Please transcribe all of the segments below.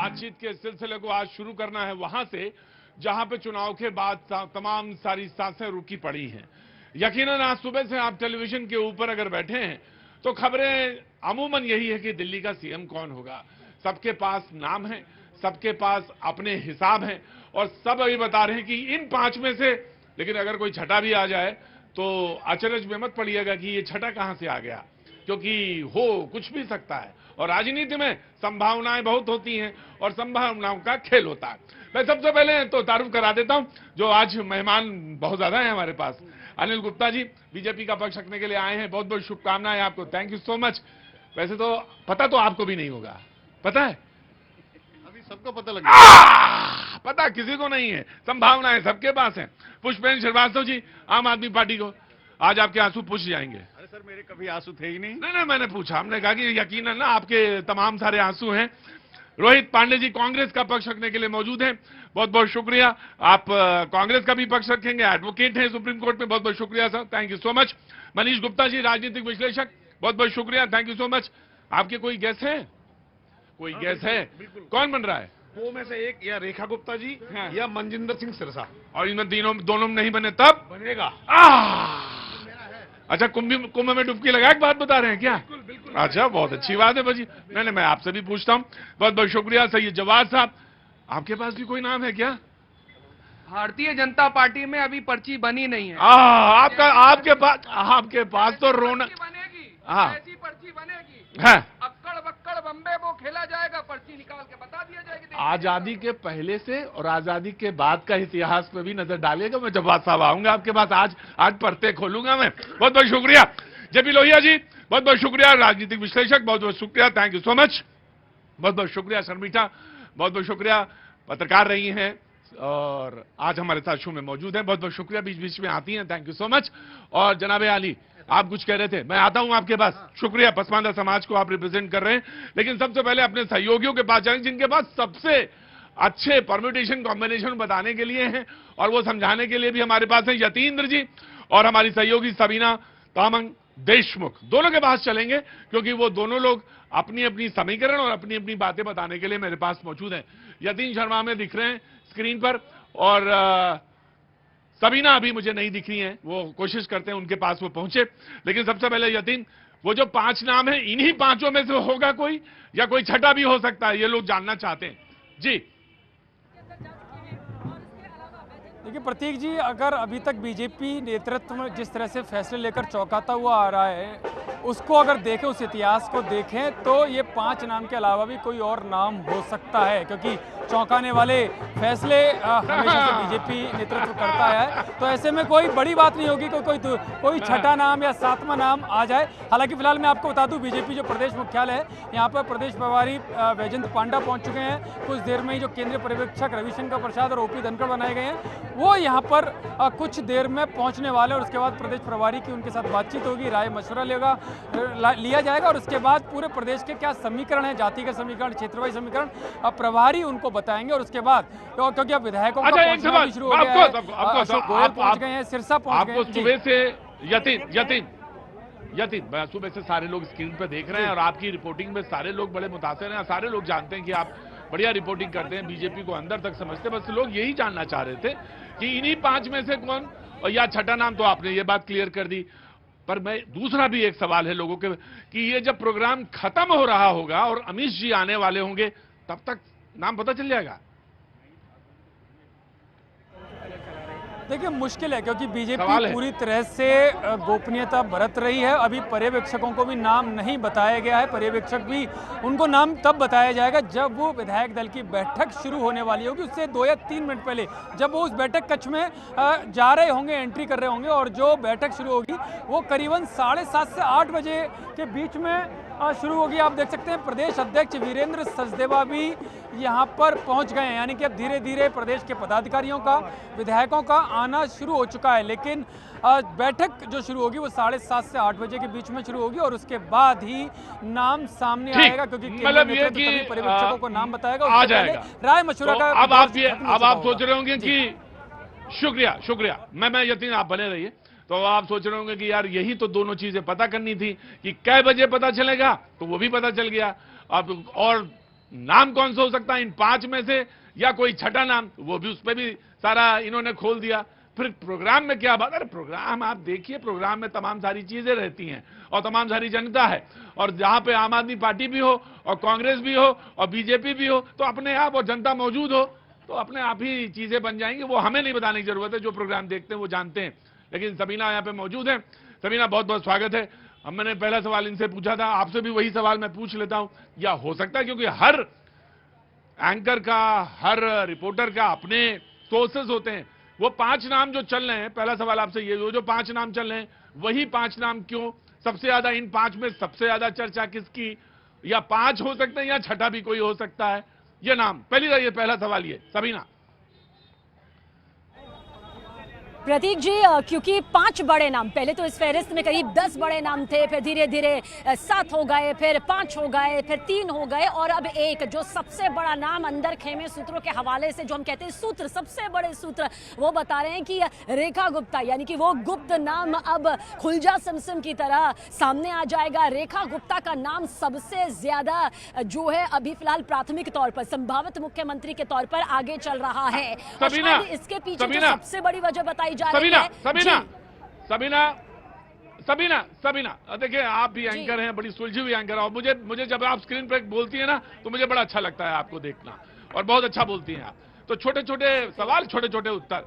बातचीत के सिलसिले को आज शुरू करना है वहां से जहां पे चुनाव के बाद तमाम सारी सांसें रुकी पड़ी हैं। यकीनन आज सुबह से आप टेलीविजन के ऊपर अगर बैठे हैं तो खबरें अमूमन यही है कि दिल्ली का सीएम कौन होगा। सबके पास नाम है, सबके पास अपने हिसाब हैं और सब अभी बता रहे हैं कि इन 5 में से, लेकिन अगर कोई छठा भी आ जाए तो अचरज में मत पड़िएगा कि ये छठा कहां से आ गया, क्योंकि हो कुछ भी सकता है और राजनीति में संभावनाएं बहुत होती हैं और संभावनाओं का खेल होता है। मैं सबसे पहले तो तारुफ करा देता हूं, जो आज मेहमान बहुत ज्यादा हैं हमारे पास। अनिल गुप्ता जी बीजेपी का पक्ष रखने के लिए आए हैं, बहुत बहुत शुभकामनाएं आपको, थैंक यू सो मच। वैसे तो पता तो आपको भी नहीं होगा, पता है? अभी सबको पता लग गया। पता किसी को नहीं है, संभावनाएं सबके पास है। पुष्पेंद्र श्रीवास्तव जी आम आदमी पार्टी को, आज आपके आंसू पूछ जाएंगे। अरे सर, मेरे कभी आंसू थे ही नहीं। नहीं, मैंने पूछा, हमने कहा कि यकीनन ना आपके तमाम सारे आंसू हैं। रोहित पांडे जी कांग्रेस का पक्ष रखने के लिए मौजूद हैं, बहुत बहुत शुक्रिया। आप कांग्रेस का भी पक्ष रखेंगे, एडवोकेट हैं सुप्रीम कोर्ट में, बहुत बहुत शुक्रिया sir, thank you so much. Manish Gupta ji राजनीतिक विश्लेषक, बहुत बहुत शुक्रिया, थैंक यू सो मच। आपके कोई गैस है? कोई गैस है? कौन बन रहा है? वो में से एक, या रेखा गुप्ता जी या मनजिंदर सिंह सिरसा। और इनमें दोनों में नहीं बने तब बनेगा। अच्छा, कुंभ में डुबकी लगा के बात बता रहे हैं क्या? बिल्कुल। अच्छा, बहुत अच्छी बात है भाजी। नहीं, मैं आपसे भी पूछता हूँ, बहुत बहुत शुक्रिया। सही जवाब साहब, आपके पास भी कोई नाम है क्या? भारतीय जनता पार्टी में अभी पर्ची बनी नहीं है। आपके पास तो रोना बनेगी, हाँ, ऐसी पर्ची बनेगी, हाँ, अक्कड़ बक्कड़ बम्बे वो खेला जाएगा, पर्ची निकाल के बता दिया जाएगी। आजादी के पहले से और आजादी के बाद का इतिहास पे भी नजर डालिएगा। मैं जवाब साहब आऊंगा आपके पास, आज पर्दे खोलूंगा मैं। बहुत बहुत शुक्रिया जेपी लोहिया जी, बहुत बहुत शुक्रिया राजनीतिक विश्लेषक, बहुत बहुत शुक्रिया, थैंक यू सो मच। बहुत बहुत शुक्रिया शर्मिष्ठा, बहुत बहुत शुक्रिया, पत्रकार रही हैं और आज हमारे साथ शो में मौजूद है, बहुत बहुत शुक्रिया, बीच बीच में आती हैं, थैंक यू सो मच। और जनाबे आली, आप कुछ कह रहे थे, मैं आता हूं आपके पास। शुक्रिया, पसमानदा समाज को आप रिप्रेजेंट कर रहे हैं, लेकिन सबसे पहले अपने सहयोगियों के पास जाएंगे जिनके पास सबसे अच्छे परम्यूटेशन कॉम्बिनेशन बताने के लिए हैं और वो समझाने के लिए भी हमारे पास है यतीन्द्र जी और हमारी सहयोगी सबीना तामंग देशमुख। दोनों के पास चलेंगे क्योंकि वो दोनों लोग अपनी अपनी समीकरण और अपनी अपनी बातें बताने के लिए मेरे पास मौजूद हैं। यतीन शर्मा में दिख रहे हैं स्क्रीन पर और सबीना अभी मुझे नहीं दिख रही हैं, वो कोशिश करते हैं उनके पास वो पहुंचे। लेकिन सबसे पहले यतीन, वो जो 5 नाम है, इन्हीं 5 में से होगा कोई या कोई छठा भी हो सकता है, ये लोग जानना चाहते हैं जी। देखिए प्रतीक जी, अगर अभी तक बीजेपी नेतृत्व में जिस तरह से फैसले लेकर चौंकाता हुआ आ रहा है, उसको अगर देखें, उस इतिहास को देखें, तो ये 5 नाम के अलावा भी कोई और नाम हो सकता है, क्योंकि चौंकाने वाले फैसले हमेशा से बीजेपी नेतृत्व करता है। तो ऐसे में कोई बड़ी बात नहीं होगी कोई छठा नाम या 7वां नाम आ जाए। हालांकि फिलहाल मैं आपको बता दूं, बीजेपी जो प्रदेश मुख्यालय है, यहाँ पर प्रदेश प्रभारी वैजयंत पांडा पहुंच चुके हैं। कुछ देर में ही जो केंद्रीय पर्यवेक्षक रविशंकर प्रसाद और ओपी धनखड़ बनाए गए हैं, वो यहाँ पर कुछ देर में पहुँचने वाले, और उसके बाद प्रदेश प्रभारी की उनके साथ बातचीत होगी, राय मशवरा लिया जाएगा और उसके बाद पूरे प्रदेश के क्या समीकरण है, जातिगत समीकरण, क्षेत्रवाई समीकरण, प्रभारी उनको बताएंगे। और उसके बाद क्योंकि अब विधायकों का पहुंचना भी शुरू हो गया है, अशोक गोयल पहुंच गए हैं, सिरसा पहुंच गए हैं। सुबह से यतीन मैं सुबह से सारे लोग स्क्रीन पर देख रहे हैं और आपकी रिपोर्टिंग में सारे लोग बड़े मुतासिर हैं, सारे लोग जानते हैं कि आप बढ़िया रिपोर्टिंग करते हैं, बीजेपी को अंदर तक समझते हैं। बस लोग यही जानना चाह रहे थे कि इन्हीं 5 में से कौन, और या छठा नाम तो आपने ये बात क्लियर कर दी। पर मैं दूसरा भी एक सवाल है लोगों के कि ये जब प्रोग्राम खत्म हो रहा होगा और अमित जी आने वाले होंगे, तब तक नाम पता चल जाएगा? देखिए मुश्किल है, क्योंकि बीजेपी पूरी तरह से गोपनीयता बरत रही है। अभी पर्यवेक्षकों को भी नाम नहीं बताया गया है, पर्यवेक्षक भी, उनको नाम तब बताया जाएगा जब वो विधायक दल की बैठक शुरू होने वाली होगी, उससे 2 या 3 मिनट पहले, जब वो उस बैठक कक्ष में जा रहे होंगे, एंट्री कर रहे होंगे, और जो बैठक शुरू होगी वो करीबन 7:30 से 8 बजे के बीच में शुरू होगी। आप देख सकते हैं प्रदेश अध्यक्ष वीरेंद्र सचदेवा भी यहाँ पर पहुँच गए हैं, यानी कि अब धीरे धीरे प्रदेश के पदाधिकारियों का, विधायकों का आना शुरू हो चुका है। लेकिन बैठक जो शुरू होगी वो 7:30 से 8 बजे के बीच में शुरू होगी और उसके बाद ही नाम सामने आएगा, क्योंकि मतलब ये कि पर्यवेक्षकों को नाम बताएगा, आ जाएगा राय मशवरा का। अब आप सोच रहे होंगे कि शुक्रिया मैं यतीन, आप बने रहिए। तो आप सोच रहे होंगे कि यार यही तो दोनों चीजें पता करनी थी कि कै बजे पता चलेगा, तो वो भी पता चल गया। अब और नाम कौन सा हो सकता है इन 5 में से, या कोई छठा नाम, वो भी, उस पर भी सारा इन्होंने खोल दिया। फिर प्रोग्राम में क्या बात, अरे प्रोग्राम आप देखिए, प्रोग्राम में तमाम सारी चीजें रहती हैं और तमाम सारी जनता है, और जहां पे आम आदमी पार्टी भी हो और कांग्रेस भी हो और बीजेपी भी हो, तो अपने आप और जनता मौजूद हो तो अपने आप ही चीजें बन जाएंगी। वो हमें नहीं बताने की जरूरत है, जो प्रोग्राम देखते हैं वो जानते हैं। लेकिन सबीना यहाँ पे मौजूद है। सबीना, बहुत बहुत स्वागत है। अब मैंने पहला सवाल इनसे पूछा था, आपसे भी वही सवाल मैं पूछ लेता हूं, या हो सकता है क्योंकि हर एंकर का, हर रिपोर्टर का अपने सोर्सेस होते हैं, वो 5 नाम जो चल रहे हैं, पहला सवाल आपसे ये, जो 5 नाम चल रहे हैं वही 5 नाम क्यों, सबसे ज्यादा इन 5 में सबसे ज्यादा चर्चा किसकी, या 5 हो सकते हैं या छठा भी कोई हो सकता है, ये नाम ये पहला सवाल ये। सबीना। प्रतीक जी, क्योंकि 5 बड़े नाम, पहले तो इस फहरिस्त में करीब 10 बड़े नाम थे, फिर धीरे धीरे 7 हो गए, फिर 5 हो गए, फिर 3 हो गए, और अब एक जो सबसे बड़ा नाम अंदर खेमे सूत्रों के हवाले से, जो हम कहते हैं सूत्र, सबसे बड़े सूत्र, वो बता रहे हैं कि रेखा गुप्ता, यानी कि वो गुप्त नाम अब खुलजा सिमसिम की तरह सामने आ जाएगा। रेखा गुप्ता का नाम सबसे ज्यादा जो है अभी फिलहाल प्राथमिक तौर पर संभावित मुख्यमंत्री के तौर पर आगे चल रहा है। और शायद इसके पीछे जो सबसे बड़ी वजह बताई जा रही है। सबीना, देखिए आप भी एंकर हैं, बड़ी सुलझी हुई एंकर, और मुझे जब आप स्क्रीन पर बोलती है ना तो मुझे बड़ा अच्छा लगता है आपको देखना, और बहुत अच्छा बोलती हैं आप। तो छोटे छोटे सवाल, छोटे छोटे उत्तर।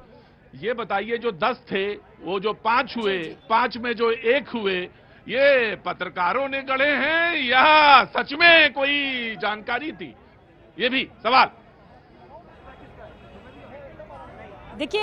ये बताइए, जो 10 थे वो जो 5 हुए, 5 में जो 1 हुए, ये पत्रकारों ने गढ़े हैं या सच में कोई जानकारी थी, ये भी सवाल। देखिए,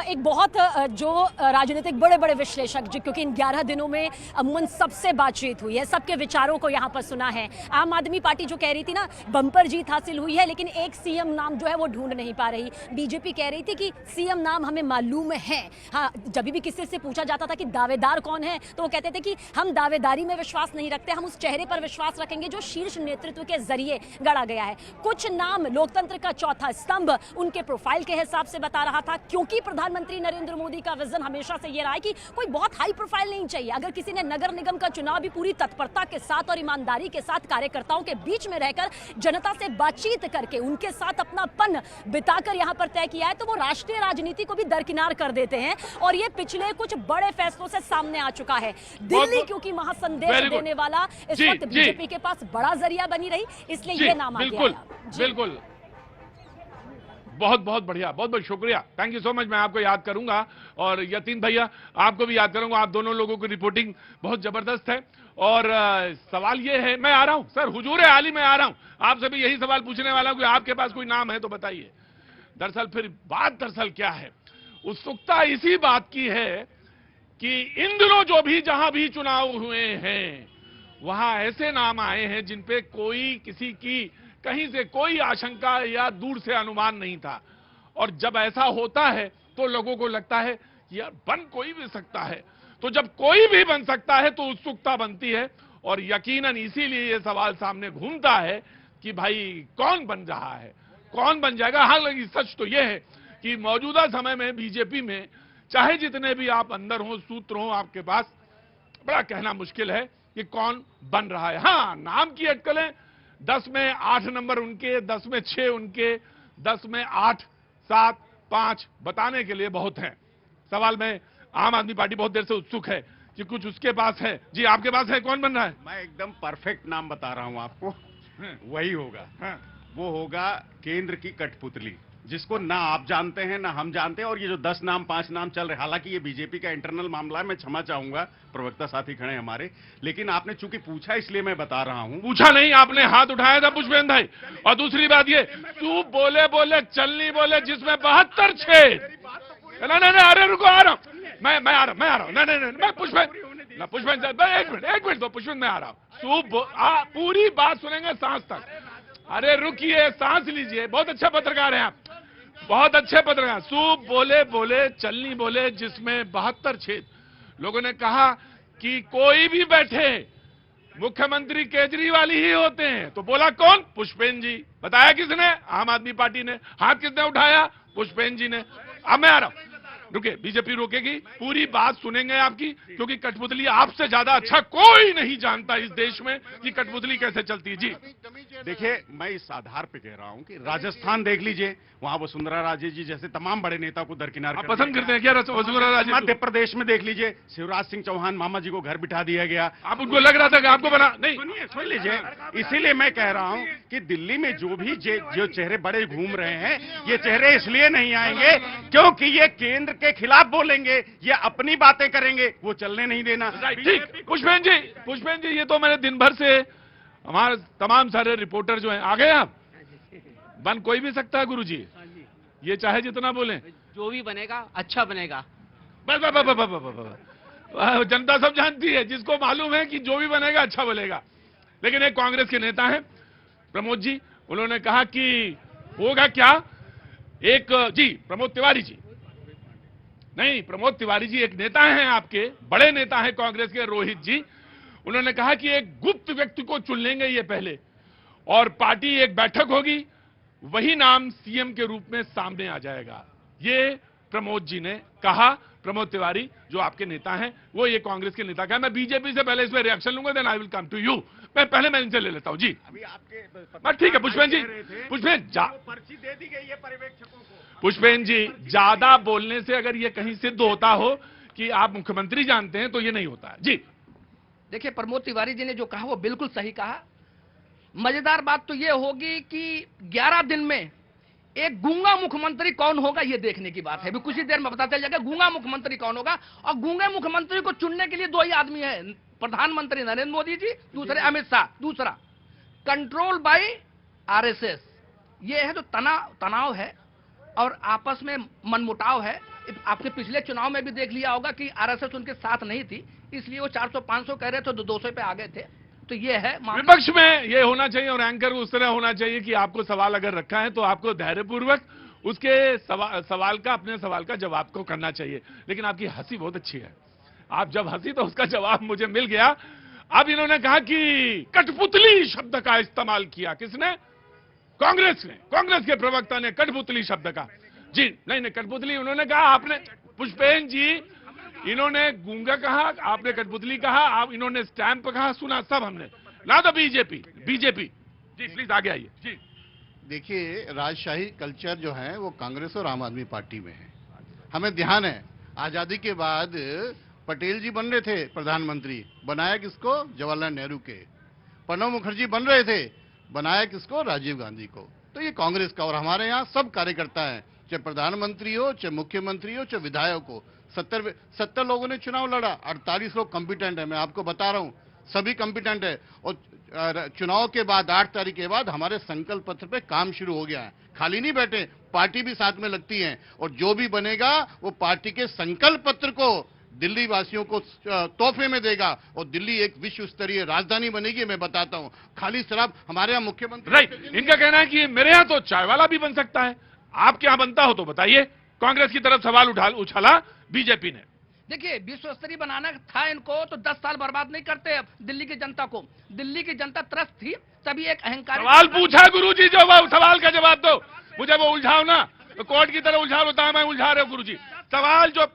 एक बहुत जो राजनीतिक बड़े बड़े विश्लेषक, क्योंकि इन 11 दिनों में अमूमन सबसे बातचीत हुई है, सबके विचारों को यहाँ पर सुना है। आम आदमी पार्टी जो कह रही थी ना बम्पर जीत हासिल हुई है, लेकिन एक सीएम नाम जो है वो ढूंढ नहीं पा रही। बीजेपी कह रही थी कि सीएम नाम हमें मालूम है। हाँ, जब भी किसी से पूछा जाता था कि दावेदार कौन है, तो वो कहते थे कि हम दावेदारी में विश्वास नहीं रखते, हम उस चेहरे पर विश्वास रखेंगे जो शीर्ष नेतृत्व के जरिए गढ़ा गया है। कुछ नाम लोकतंत्र का चौथा स्तंभ उनके प्रोफाइल के हिसाब से बता रहा था, क्योंकि प्रधानमंत्री नरेंद्र मोदी का विजन हमेशा से ये रहा है कि कोई बहुत हाई प्रोफाइल नहीं चाहिए। अगर किसी ने नगर निगम का चुनाव भी पूरी तत्परता के साथ और ईमानदारी के साथ कार्यकर्ताओं के बीच में रहकर जनता से बातचीत करके उनके साथ अपनापन बिताकर यहां पर तय किया है, तो वो राष्ट्रीय राजनीति को भी दरकिनार कर देते हैं। और ये पिछले कुछ बड़े फैसलों से सामने आ चुका है। दिल्ली क्योंकि महासंदेश देने वाला इस वक्त बीजेपी के पास बड़ा जरिया बनी रही, इसलिए ये नाम आ गया। बिल्कुल, बहुत बहुत बढ़िया, बहुत बहुत शुक्रिया, थैंक यू सो मच। मैं आपको याद करूंगा, और यतीन भैया आपको भी याद करूंगा। आप दोनों लोगों की रिपोर्टिंग बहुत जबरदस्त है। और सवाल ये है, मैं आ रहा हूं सर, हुजूर आली मैं आ रहा हूं, आपसे भी यही सवाल पूछने वाला हूं कि आपके पास कोई नाम है तो बताइए। दरअसल फिर बात क्या है, उत्सुकता इसी बात की है कि इन दिनों जो भी जहां भी चुनाव हुए हैं वहां ऐसे नाम आए हैं जिन पे कोई किसी की कहीं से कोई आशंका या दूर से अनुमान नहीं था। और जब ऐसा होता है तो लोगों को लगता है यार बन कोई भी सकता है, तो जब कोई भी बन सकता है तो उत्सुकता बनती है। और यकीनन इसीलिए ये सवाल सामने घूमता है कि भाई कौन बन रहा है, कौन बन जाएगा। हालांकि सच तो यह है कि मौजूदा समय में बीजेपी में चाहे जितने भी आप अंदर हो, सूत्र हो आपके पास, बड़ा कहना मुश्किल है कि कौन बन रहा है। हाँ, नाम की अटकलें 10 में 8 नंबर उनके, 10 में 6 उनके, 10 में 8, 7, 5 बताने के लिए बहुत हैं। सवाल में आम आदमी पार्टी बहुत देर से उत्सुक है कि कुछ उसके पास है। जी आपके पास है, कौन बन रहा है? मैं एकदम परफेक्ट नाम बता रहा हूं आपको, वही होगा। वो होगा केंद्र की कठपुतली, जिसको ना आप जानते हैं ना हम जानते हैं। और ये जो 10 नाम 5 नाम चल रहे, हालांकि ये बीजेपी का इंटरनल मामला है, मैं क्षमा चाहूंगा, प्रवक्ता साथी खड़े हमारे, लेकिन आपने चूंकि पूछा इसलिए मैं बता रहा हूं। पूछा नहीं, आपने हाथ उठाया था पुष्पेंद्र भाई। और दूसरी बात ये, तू बोले बोले चलनी बोले जिसमें 72 छेद। नहीं, अरे रुको, आ रहा हूं मैं आ रहा हूं। नहीं, मैं पुष्पेंद्र एक मिनट दो पुष्पेंद्र, मैं आ रहा हूं। पूरी बात सुनेंगे सांस तक। अरे रुकिए, सांस लीजिए, बहुत अच्छे पत्रकार हैं आप, बहुत अच्छे पत्रकार। सूप बोले बोले चलनी बोले जिसमें 72 छेद। लोगों ने कहा कि कोई भी बैठे मुख्यमंत्री केजरीवाल ही होते हैं, तो बोला कौन? पुष्पेंद्र जी। बताया किसने? आम आदमी पार्टी ने। हाथ किसने उठाया? पुष्पेंद्र जी ने। अब मैं आ रहा हूं, रुके, बीजेपी रोकेगी, पूरी बात सुनेंगे आपकी, क्योंकि कठपुतली आपसे ज्यादा अच्छा कोई नहीं जानता इस देश में कि कठपुतली कैसे चलती है। जी देखिए, मैं इस आधार पे कह रहा हूं कि राजस्थान देख लीजिए, वहां वसुंधरा राजे जी जैसे तमाम बड़े नेता को दरकिनार आप कर पसंद दिया करते हैं क्या वसुंधरा राजे? मध्य प्रदेश में देख लीजिए, शिवराज सिंह चौहान मामा जी को घर बिठा दिया गया। आप उनको लग रहा था कि आपको बना नहीं? सुनिए, सुन लीजिए, इसीलिए मैं कह रहा हूं कि दिल्ली में जो चेहरे बड़े घूम रहे हैं, ये चेहरे इसलिए नहीं आएंगे क्योंकि ये केंद्र के खिलाफ बोलेंगे, ये अपनी बातें करेंगे, वो चलने नहीं देना। ठीक, पुष्पेन जी, ये तो मैंने दिन भर से हमारे तमाम सारे रिपोर्टर जो हैं, आ गए आप? बन कोई भी सकता है गुरुजी, ये चाहे जितना बोले, जो भी बनेगा अच्छा बनेगा। बस बस बस बस बस बस। जनता सब जानती है, जिसको मालूम है कि जो भी बनेगा अच्छा बनेगा। लेकिन एक कांग्रेस के नेता हैं प्रमोद जी, उन्होंने कहा कि होगा क्या, एक जी प्रमोद तिवारी जी, नहीं प्रमोद तिवारी जी एक नेता हैं, आपके बड़े नेता हैं कांग्रेस के, रोहित जी, उन्होंने कहा कि एक गुप्त व्यक्ति को चुन लेंगे ये पहले, और पार्टी एक बैठक होगी, वही नाम सीएम के रूप में सामने आ जाएगा। ये प्रमोद जी ने कहा, प्रमोद तिवारी जो आपके नेता हैं, वो ये कांग्रेस के नेता का है। मैं बीजेपी से पहले इसमें रिएक्शन लूंगा, then I will come to you. मैं इनसे ले लेता हूं जी। अभी आपके बस ठीक है पुष्पेन जी, पुष्पेन पर्ची दे दी गई है पर्यवेक्षकों को। पुष्पेन जी, ज्यादा बोलने से अगर ये कहीं सिद्ध होता हो कि आप मुख्यमंत्री जानते हैं तो ये नहीं होता है जी। देखिए, प्रमोद तिवारी जी ने जो कहा वो बिल्कुल सही कहा। मजेदार बात तो ये होगी कि 11 दिन में एक गूंगा मुख्यमंत्री कौन होगा ये देखने की बात है। अभी कुछ ही देर में पता चल जाएगा गूंगा मुख्यमंत्री कौन होगा। और गूंगे मुख्यमंत्री को चुनने के लिए दो ही आदमी है, प्रधानमंत्री नरेंद्र मोदी जी, दूसरे अमित शाह, दूसरा कंट्रोल बाय आरएसएस। ये है जो तनाव है और आपस में मनमुटाव है। आपके पिछले चुनाव में भी देख लिया होगा कि आरएसएस उनके साथ नहीं थी, इसलिए वो 400-500 कह रहे थे तो 200 पे आ गए थे। तो ये है विपक्ष में ये होना चाहिए और एंकर उस तरह होना चाहिए कि आपको सवाल अगर रखा है तो आपको धैर्यपूर्वक उसके सवाल का, अपने सवाल का जवाब को करना चाहिए। लेकिन आपकी हंसी बहुत अच्छी है, आप जब हंसी तो उसका जवाब मुझे मिल गया। अब इन्होंने कहा कि कठपुतली शब्द का इस्तेमाल किया, किसने? कांग्रेस ने, कांग्रेस के प्रवक्ता ने कठपुतली शब्द का। जी नहीं, कठपुतली उन्होंने कहा, आपने पुष्पेन जी, इन्होंने गूंगा कहा, आपने कठपुतली कहा, आप इन्होंने स्टैंप कहा, सुना सब हमने ना। तो बीजेपी जी प्लीज आगे आइए जी। देखिए, राजशाही कल्चर जो है वो कांग्रेस और आम आदमी पार्टी में है। हमें ध्यान है, आजादी के बाद पटेल जी बन रहे थे प्रधानमंत्री, बनाया किसको? जवाहरलाल नेहरू के। प्रणब मुखर्जी बन रहे थे, बनाया किसको? राजीव गांधी को। तो ये कांग्रेस का, और हमारे यहाँ सब कार्यकर्ता हैं, चाहे प्रधानमंत्री हो, चाहे मुख्यमंत्री हो, चाहे विधायक हो। 70 लोगों ने चुनाव लड़ा, 48 लोग कॉम्पिटेंट है। मैं आपको बता रहा हूं, सभी कॉम्पिटेंट है। और चुनाव के बाद 8 तारीख के बाद हमारे संकल्प पत्र पे काम शुरू हो गया है। खाली नहीं बैठे, पार्टी भी साथ में लगती है, और जो भी बनेगा वो पार्टी के संकल्प पत्र को दिल्ली वासियों को तोहफे में देगा, और दिल्ली एक विश्व स्तरीय राजधानी बनेगी। मैं बताता हूं, खाली शराब हमारे यहाँ मुख्यमंत्री, राइट, इनका कहना है कि मेरे यहाँ तो चाय वाला भी बन सकता है, आपके यहाँ बनता हो तो बताइए। कांग्रेस की तरफ सवाल उछाला बीजेपी ने। देखिए, विश्व स्तरीय बनाना था इनको तो 10 साल बर्बाद नहीं करते। अब दिल्ली की जनता को, दिल्ली की जनता त्रस्त थी, तभी एक अहंकार। सवाल पूछा गुरुजी, जो सवाल का जवाब दो मुझे, वो उलझाओ ना, तो कोर्ट की तरह उलझा होता है, मैं उलझा रहा हूं गुरुजी। सवाल जो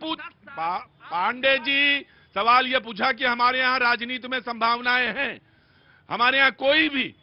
पांडे जी, सवाल ये पूछा कि हमारे यहाँ राजनीति में संभावनाएं हैं, हमारे यहाँ कोई भी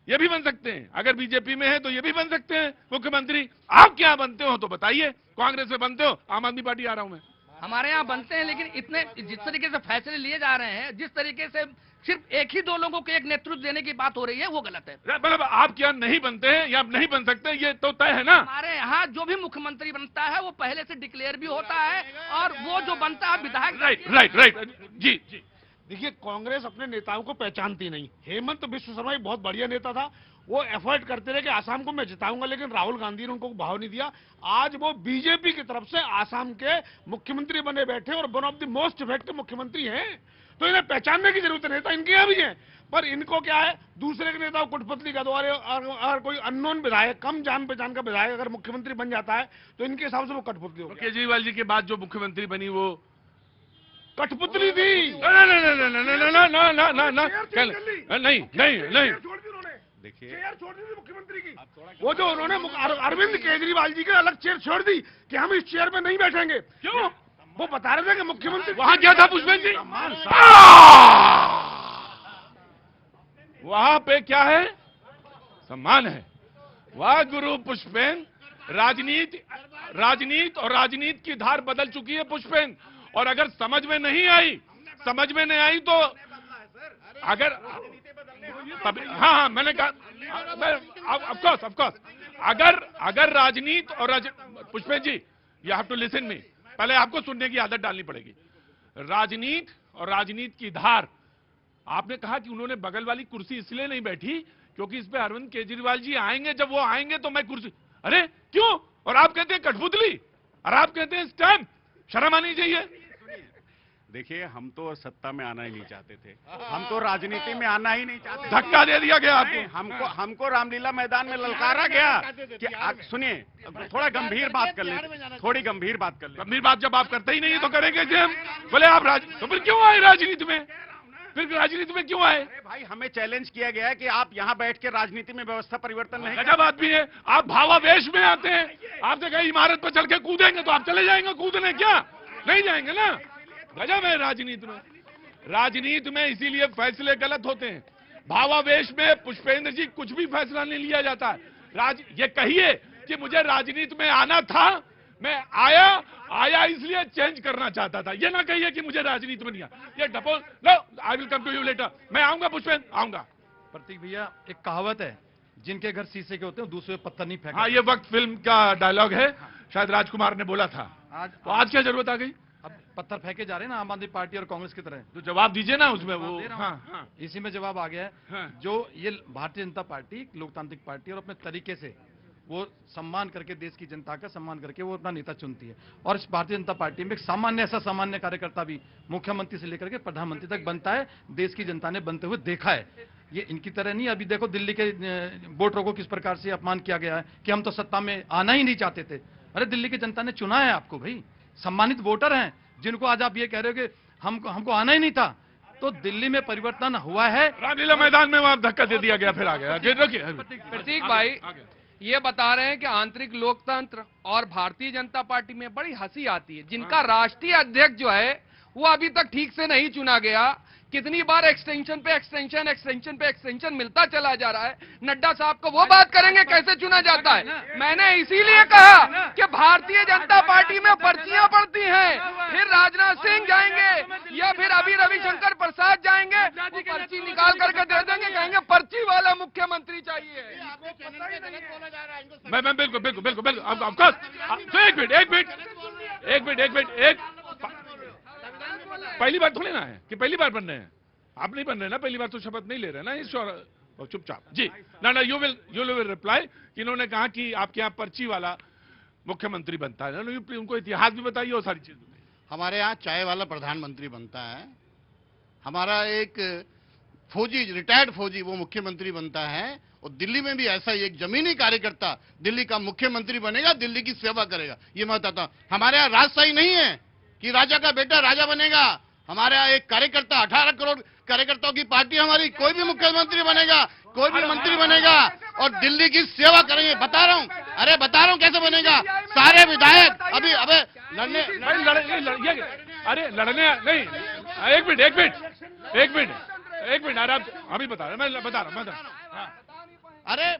ये भी बन सकते हैं, अगर बीजेपी में है तो ये भी बन सकते हैं मुख्यमंत्री। आप क्या बनते हो तो बताइए, कांग्रेस में बनते हो? आम आदमी पार्टी आ रहा हूं मैं। हमारे यहाँ बनते हैं, लेकिन इतने जिस तरीके से फैसले लिए जा रहे हैं, जिस तरीके से सिर्फ एक ही 2 लोगों को एक नेतृत्व देने की बात हो रही है, वो गलत है। मतलब आप क्या नहीं बनते हैं या नहीं बन सकते, ये तो तय है ना। हमारे यहाँ जो भी मुख्यमंत्री बनता है वो पहले से डिक्लेयर भी होता है, और वो जो बनता है विधायक। राइट जी। देखिए, कांग्रेस अपने नेताओं को पहचानती नहीं। हेमंत बिश्व शर्मा एक बहुत बढ़िया नेता था, वो एफर्ट करते रहे कि आसाम को मैं जिताऊंगा, लेकिन राहुल गांधी ने उनको भाव नहीं दिया। आज वो बीजेपी की तरफ से आसाम के मुख्यमंत्री बने बैठे और one of the most effective मुख्यमंत्री हैं। तो इन्हें पहचानने की जरूरत है, नेता इनके यहाँ भी हैं, पर इनको क्या है, दूसरे के नेता को कुटपुतली का द्वारे, और कोई अननोन विधायक, कम जान पहचान का विधायक अगर मुख्यमंत्री बन जाता है तो इनके हिसाब से वो कठपुतली होगी। केजरीवाल जी के बाद जो मुख्यमंत्री बनी वो कठपुतली थी। देखिए चेयर छोड़ दी थी मुख्यमंत्री की, वो जो उन्होंने अरविंद केजरीवाल जी की अलग चेयर छोड़ दी कि हम इस चेयर में नहीं बैठेंगे। क्यों? वो बता रहे थे कि मुख्यमंत्री वहां क्या था पुष्पेन जी? वहां पे क्या है? सम्मान है। वाह गुरु पुष्पेन, राजनीति और राजनीति की धार बदल चुकी है पुष्पेन। और अगर समझ में नहीं आई तो अगर हाँ मैंने कहा ऑफ कोर्स अगर राजनीति और Pushpen ji you have to listen me, पहले आपको सुनने की आदत डालनी पड़ेगी। राजनीति और राजनीति की धार, आपने कहा कि उन्होंने बगल वाली कुर्सी इसलिए नहीं बैठी क्योंकि इस पे अरविंद केजरीवाल जी आएंगे, जब वो आएंगे तो मैं कुर्सी, अरे क्यों? और आप कहते हैं कठपुतली, और आप कहते हैं स्टैम्प, शर्म आनी चाहिए। देखिए हम तो सत्ता में आना ही नहीं चाहते थे, हम तो राजनीति में आना ही नहीं चाहते थे। धक्का दे दिया गया आपको। हमको रामलीला मैदान में ललकारा गया कि सुनिए थोड़ा गंभीर बात कर ले, थोड़ी गंभीर बात कर ले। गंभीर बात जब आप करते ही नहीं है तो करेंगे जी हम। बोले आप तो फिर क्यों आए राजनीति में? क्यों आए? भाई हमें चैलेंज किया गया है कि आप यहाँ बैठ के राजनीति में व्यवस्था परिवर्तन नहीं। गजब आदमी है आप, भावावेश में आते हैं। आपसे कहीं इमारत पर चढ़ के कूदेंगे तो आप चले जाएंगे कूदने, क्या नहीं जाएंगे ना? गजब है राजनीति में इसीलिए फैसले गलत होते हैं। भावावेश में पुष्पेंद्र जी कुछ भी फैसला नहीं लिया जाता है। ये कहिए कि मुझे राजनीति में आना था, मैं आया इसलिए चेंज करना चाहता था, ये ना कहिए कि मुझे राजनीति में नहीं आया। ये डपोज no, I will come to you later. मैं आऊंगा पुष्पेंद्र, आऊंगा। प्रतीक भैया, एक कहावत है, जिनके घर शीशे के होते हैं दूसरे पत्थर नहीं फेंकते। हाँ, ये वक्त फिल्म का डायलॉग है, शायद राजकुमार ने बोला था। आज क्या जरूरत आ गई? अब पत्थर फेंके जा रहे हैं ना आम आदमी पार्टी और कांग्रेस की तरह। तो जवाब दीजिए ना उसमें। वो हाँ, इसी में जवाब आ गया है। हाँ। जो ये भारतीय जनता पार्टी लोकतांत्रिक पार्टी और अपने तरीके से वो सम्मान करके, देश की जनता का सम्मान करके वो अपना नेता चुनती है। और इस भारतीय जनता पार्टी में एक सामान्य कार्यकर्ता भी मुख्यमंत्री से लेकर के प्रधानमंत्री तक बनता है। देश की जनता ने बनते हुए देखा है। ये इनकी तरह नहीं। अभी देखो दिल्ली के वोटरों को किस प्रकार से अपमान किया गया है कि हम तो सत्ता में आना ही नहीं चाहते थे। अरे दिल्ली की जनता ने चुना है आपको भाई, सम्मानित वोटर हैं जिनको आज आप ये कह रहे हो कि हमको आना ही नहीं था। तो दिल्ली में परिवर्तन हुआ है। रामलीला मैदान में वहां धक्का दे दिया गया, फिर आ गया। प्रतीक भाई ये बता रहे हैं कि आंतरिक लोकतंत्र और भारतीय जनता पार्टी में बड़ी हंसी आती है। जिनका राष्ट्रीय अध्यक्ष जो है वो अभी तक ठीक से नहीं चुना गया, कितनी बार एक्सटेंशन पे एक्सटेंशन मिलता चला जा रहा है। नड्डा साहब को वो बात करेंगे कैसे चुना जाता है। मैंने इसीलिए कहा कि भारतीय जनता पार्टी में पर्चियां पड़ती हैं, फिर राजनाथ सिंह जाएंगे या फिर अभी रविशंकर प्रसाद जाएंगे, वो पर्ची निकाल करके दे देंगे, कहेंगे पर्ची वाला मुख्यमंत्री चाहिए। मैं बिल्कुल एक मिनट पहली बार थोड़ी ना है कि पहली बार बन रहे हैं। आप नहीं बन रहे ना, पहली बार तो शपथ नहीं ले रहे ना। इस चुपचाप जी ना यू विल रिप्लाई कि इन्होंने कहा कि आपके यहाँ पर्ची वाला मुख्यमंत्री बनता है ना। उनको इतिहास भी बताइए और सारी चीजें। हमारे यहाँ चाय वाला प्रधानमंत्री बनता है, हमारा एक फौजी, रिटायर्ड फौजी वो मुख्यमंत्री बनता है, और दिल्ली में भी ऐसा ही एक जमीनी कार्यकर्ता दिल्ली का मुख्यमंत्री बनेगा, दिल्ली की सेवा करेगा। ये मैं बताता हूं। हमारे यहाँ राजशाही नहीं है कि राजा का बेटा राजा बनेगा। हमारे यहाँ एक कार्यकर्ता, 18 करोड़ कार्यकर्ताओं की पार्टी हमारी, कोई भी मुख्यमंत्री बनेगा, कोई भी मंत्री बनेगा और दिल्ली की सेवा करेंगे। बता रहा हूं कैसे बनेगा। सारे विधायक अभी लड़ने नहीं। एक मिनट आप अभी बता रहे, मैं बता रहा हूं। अरे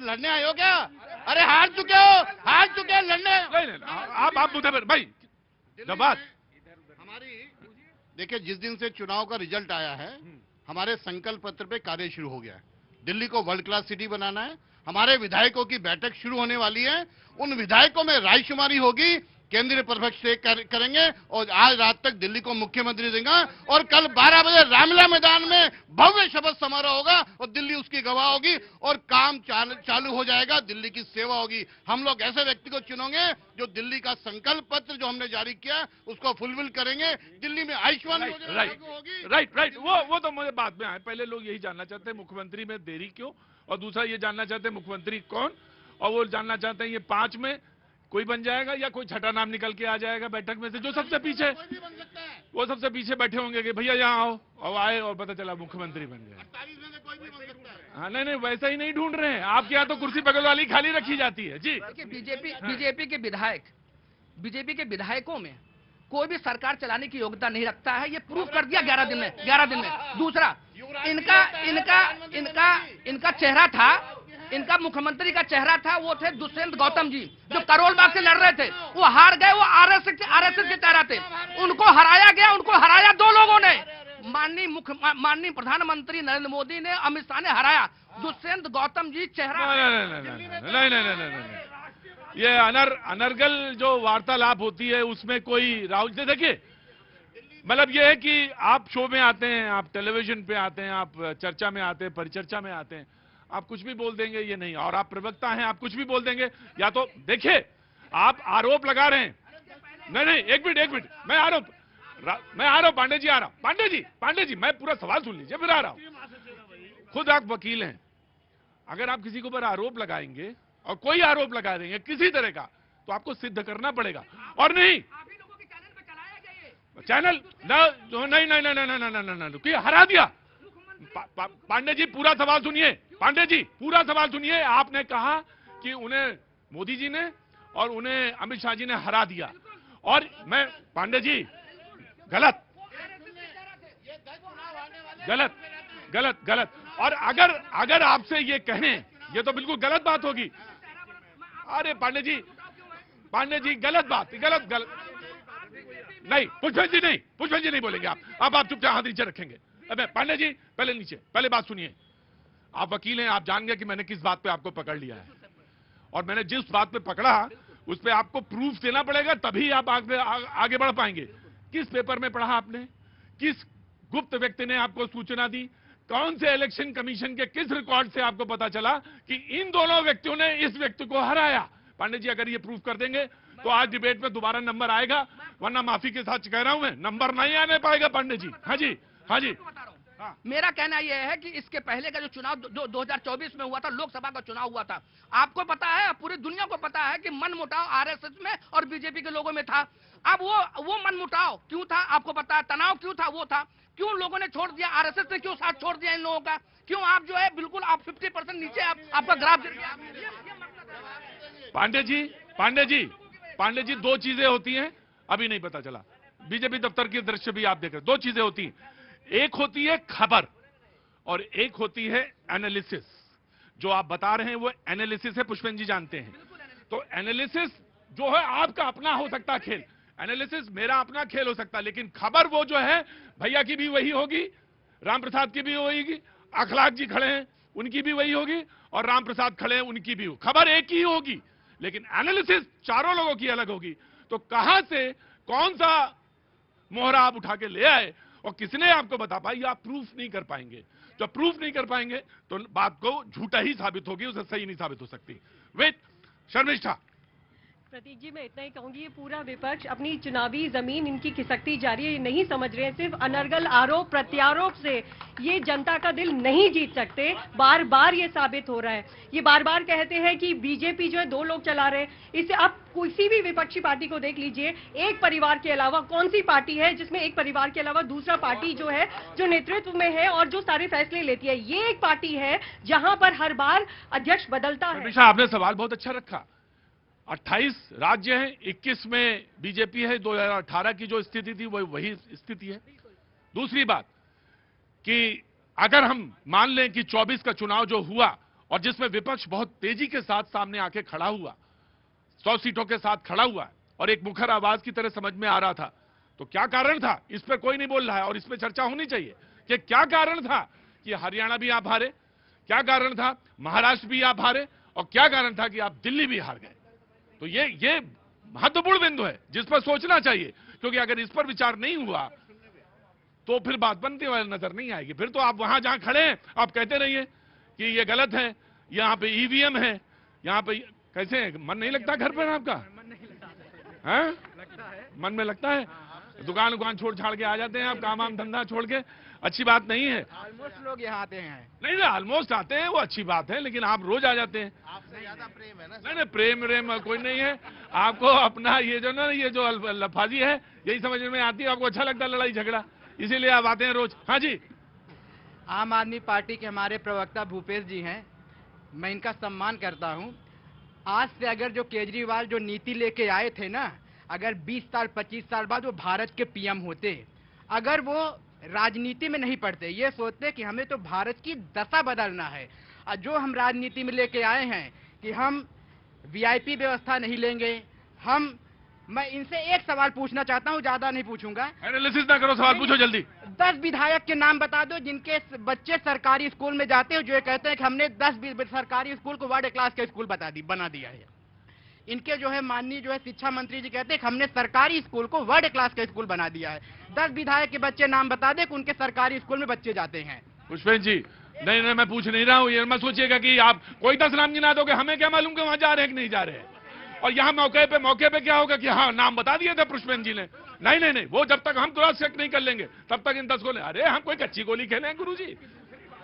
लड़ने आए हो क्या? अरे हार चुके लड़ने नहीं। आप मुद्दे पर भाई जब बात हमारी देखिए, जिस दिन से चुनाव का रिजल्ट आया है हमारे संकल्प पत्र पे कार्य शुरू हो गया है। दिल्ली को वर्ल्ड क्लास सिटी बनाना है। हमारे विधायकों की बैठक शुरू होने वाली है। उन विधायकों में रायशुमारी होगी, केंद्रीय प्रपक्ष से करेंगे और आज रात तक दिल्ली को मुख्यमंत्री देगा। और कल 12 बजे रामलीला मैदान में भव्य शपथ समारोह होगा और दिल्ली उसकी गवाह होगी और काम चालू हो जाएगा, दिल्ली की सेवा होगी। हम लोग ऐसे व्यक्ति को चुनेंगे जो दिल्ली का संकल्प पत्र जो हमने जारी किया उसको फुलफिल करेंगे। दिल्ली में आयुष्मान राइट वो तो मुझे बाद में आए। पहले लोग यही जानना चाहते हैं मुख्यमंत्री में देरी क्यों, और दूसरा ये जानना चाहते हैं मुख्यमंत्री कौन, और वो जानना चाहते हैं ये 5 में कोई बन जाएगा या कोई छठा नाम निकल के आ जाएगा बैठक में से, जो सबसे पीछे, वो सबसे पीछे बैठे होंगे कि भैया यहाँ आओ, और आए और पता चला मुख्यमंत्री बन गए। हाँ नहीं वैसा ही नहीं ढूंढ रहे हैं। आपके यहाँ तो कुर्सी बगल वाली खाली रखी जाती है जी। देखिए बीजेपी के विधायकों में कोई भी सरकार चलाने की योग्यता नहीं रखता है, ये प्रूफ कर दिया 11 दिन में। दूसरा, इनका चेहरा था, इनका मुख्यमंत्री का चेहरा था, वो थे दुष्यंत गौतम जी, जो करोल बाग से लड़ रहे थे। वो हार गए, वो आरएसएस के चेहरा थे। उनको हराया गया, उनको हराया दो लोगों ने, माननीय प्रधानमंत्री नरेंद्र मोदी ने, अमित शाह ने हराया। दुष्यंत गौतम जी चेहरा नहीं, ये अनर्गल जो वार्तालाप होती है उसमें कोई राहुल जी देखिए, मतलब ये है कि आप शो में आते हैं, आप टेलीविजन पे आते हैं, आप चर्चा में आते हैं, परिचर्चा में आते हैं, आप कुछ भी बोल देंगे ये नहीं, और आप प्रवक्ता हैं, आप कुछ भी बोल देंगे। या तो देखिए आप आरोप लगा रहे हैं। नहीं एक मिनट मैं आ रहा हूं पांडे जी आ रहा हूं। पांडे जी मैं पूरा सवाल सुन लीजिए, फिर आ रहा हूं। खुद आप वकील हैं, अगर आप किसी के ऊपर आरोप लगाएंगे और कोई आरोप लगा देंगे किसी तरह का, तो आपको सिद्ध करना पड़ेगा। और नहीं चैनल नहीं हरा दिया। पांडे जी पूरा सवाल सुनिए, पांडे जी पूरा सवाल सुनिए। आपने कहा कि उन्हें मोदी जी ने और उन्हें अमित शाह जी ने हरा दिया, और मैं पांडे जी गलत। और अगर आपसे ये कहें, ये तो बिल्कुल गलत बात होगी। अरे पांडे जी गलत बात, गलत नहीं। पुष्पन जी नहीं बोलेंगे आप चुपचाप हाथ नीचे रखेंगे। अबे पांडे जी पहले बात सुनिए। आप वकील हैं, आप जान गए कि मैंने किस बात पे आपको पकड़ लिया है, और मैंने जिस बात पे पकड़ा उस पे आपको प्रूफ देना पड़ेगा, तभी आप आगे बढ़ पाएंगे। किस पेपर में पढ़ा आपने? किस गुप्त व्यक्ति ने आपको सूचना दी? कौन से इलेक्शन कमीशन के किस रिकॉर्ड से आपको पता चला कि इन दोनों व्यक्तियों ने इस व्यक्ति को हराया? पांडे जी अगर ये प्रूफ कर देंगे तो आज डिबेट में दोबारा नंबर आएगा, वरना माफी के साथ कह रहा हूं मैं, नंबर नहीं आने पाएगा पांडे जी। हाँ जी। मेरा कहना यह है कि इसके पहले का जो चुनाव 2024 में हुआ था, लोकसभा का चुनाव हुआ था, आपको पता है, पूरी दुनिया को पता है कि मनमुटाव आरएसएस में और बीजेपी के लोगों में था। अब वो मनमुटाव क्यों था आपको पता है, तनाव क्यों था, वो था क्यों लोगों ने छोड़ दिया, आरएसएस ने क्यों साथ छोड़ दिया इन लोगों का, क्यों आप जो है बिल्कुल आप 50% नीचे आपका ग्राफ गिर गया। पांडे जी दो चीजें होती हैं, अभी नहीं पता चला, बीजेपी दफ्तर की दृश्य भी आप देख रहे, दो चीजें होती हैं, एक होती है खबर और एक होती है एनालिसिस। जो आप बता रहे हैं वो एनालिसिस है, पुष्पन जी जानते हैं। तो एनालिसिस जो है आपका अपना हो सकता है खेल, एनालिसिस मेरा अपना खेल हो सकता है, लेकिन खबर वो जो है भैया की भी वही होगी, राम प्रसाद की भी होगी, अखलाक जी खड़े हैं उनकी भी वही होगी, और राम प्रसाद खड़े हैं उनकी भी, खबर एक ही होगी, लेकिन एनालिसिस चारों लोगों की अलग होगी। तो कहां से कौन सा मोहरा आप उठा के ले आए और किसने आपको बता पाई, आप प्रूफ नहीं कर पाएंगे। जब प्रूफ नहीं कर पाएंगे तो बात को झूठा ही साबित होगी, उसे सही नहीं साबित हो सकती। विद शर्मिष्ठा। प्रतीक जी मैं इतना ही कहूंगी, ये पूरा विपक्ष अपनी चुनावी जमीन इनकी खिसकती जा रही है, ये नहीं समझ रहे हैं, सिर्फ अनर्गल आरोप प्रत्यारोप से ये जनता का दिल नहीं जीत सकते। बार बार ये साबित हो रहा है, ये बार बार कहते हैं कि बीजेपी जो है दो लोग चला रहे हैं, इससे आप किसी भी विपक्षी पार्टी को देख लीजिए, एक परिवार के अलावा कौन सी पार्टी है जिसमें एक परिवार के अलावा दूसरा पार्टी जो है जो नेतृत्व में है और जो सारे फैसले लेती है, ये एक पार्टी है जहां पर हर बार अध्यक्ष बदलता है। आपने सवाल बहुत अच्छा रखा। 28 राज्य हैं, 21 में बीजेपी है, 2018 की जो स्थिति थी वही स्थिति है। दूसरी बात कि अगर हम मान लें कि 24 का चुनाव जो हुआ और जिसमें विपक्ष बहुत तेजी के साथ सामने आके खड़ा हुआ, 100 सीटों के साथ खड़ा हुआ और एक मुखर आवाज की तरह समझ में आ रहा था, तो क्या कारण था, इस पर कोई नहीं बोल रहा है और इस पर चर्चा होनी चाहिए कि क्या कारण था कि हरियाणा भी आप हारे, क्या कारण था महाराष्ट्र भी आप हारे, और क्या कारण था कि आप दिल्ली भी हार गए। तो ये महत्वपूर्ण बिंदु है जिस पर सोचना चाहिए, क्योंकि अगर इस पर विचार नहीं हुआ तो फिर बात बनती हुई नजर नहीं आएगी। फिर तो आप वहां जहां खड़े हैं आप कहते रहिए कि ये गलत है, यहाँ पे ईवीएम है, यहाँ पे कैसे है? मन नहीं लगता घर पर आपका? हैं? मन में लगता है, दुकान छोड़ छाड़ के आ जाते हैं आप, काम वाम धंधा छोड़ के, अच्छी बात नहीं है। ऑलमोस्ट लोग यहाँ आते हैं, नहीं ऑलमोस्ट आते हैं, वो अच्छी बात है, लेकिन आप रोज आ जाते हैं। आपसे ज्यादा प्रेम है ना? नहीं प्रेम कोई नहीं है, आपको अपना ये जो लफाजी है यही समझ में आती है, आपको अच्छा लगता है लड़ाई झगड़ा, इसीलिए आप आते हैं रोज। हाँ जी आम आदमी पार्टी के हमारे प्रवक्ता भूपेश जी हैं, मैं इनका सम्मान करता हूं। आज से अगर जो केजरीवाल जो नीति लेके आए थे ना, अगर 20 साल 25 साल बाद वो भारत के पीएम होते, अगर वो राजनीति में नहीं पड़ते, ये सोचते कि हमें तो भारत की दशा बदलना है, और जो हम राजनीति में लेके आए हैं कि हम वीआईपी व्यवस्था नहीं लेंगे, मैं इनसे एक सवाल पूछना चाहता हूं, ज्यादा नहीं पूछूंगा। एनालिसिस ना करो, सवाल पूछो जल्दी। 10 विधायक के नाम बता दो जिनके बच्चे सरकारी स्कूल में जाते हैं, जो ये कहते हैं कि हमने 10 सरकारी स्कूल को वर्ल्ड क्लास का स्कूल बना दिया है। इनके जो है माननीय जो है शिक्षा मंत्री जी कहते हैं कि हमने सरकारी स्कूल को वर्ल्ड क्लास का स्कूल बना दिया है। 10 विधायक के बच्चे नाम बता दे कि उनके सरकारी स्कूल में बच्चे जाते हैं। पुष्पेंद्र जी, नहीं, मैं पूछ नहीं रहा हूँ, ये मत सोचिएगा कि आप कोई 10 नाम गिना दोगे, हमें क्या मालूम कि वहां जा रहे हैं कि नहीं जा रहे हैं। और यहाँ मौके पे क्या होगा कि हाँ नाम बता दिए थे पुष्पेंद्र जी ने। नहीं, वो जब तक हम क्रॉस चेक नहीं कर लेंगे तब तक इन 10 को अरे हम कोई कच्ची गोली खेले हैं गुरुजी।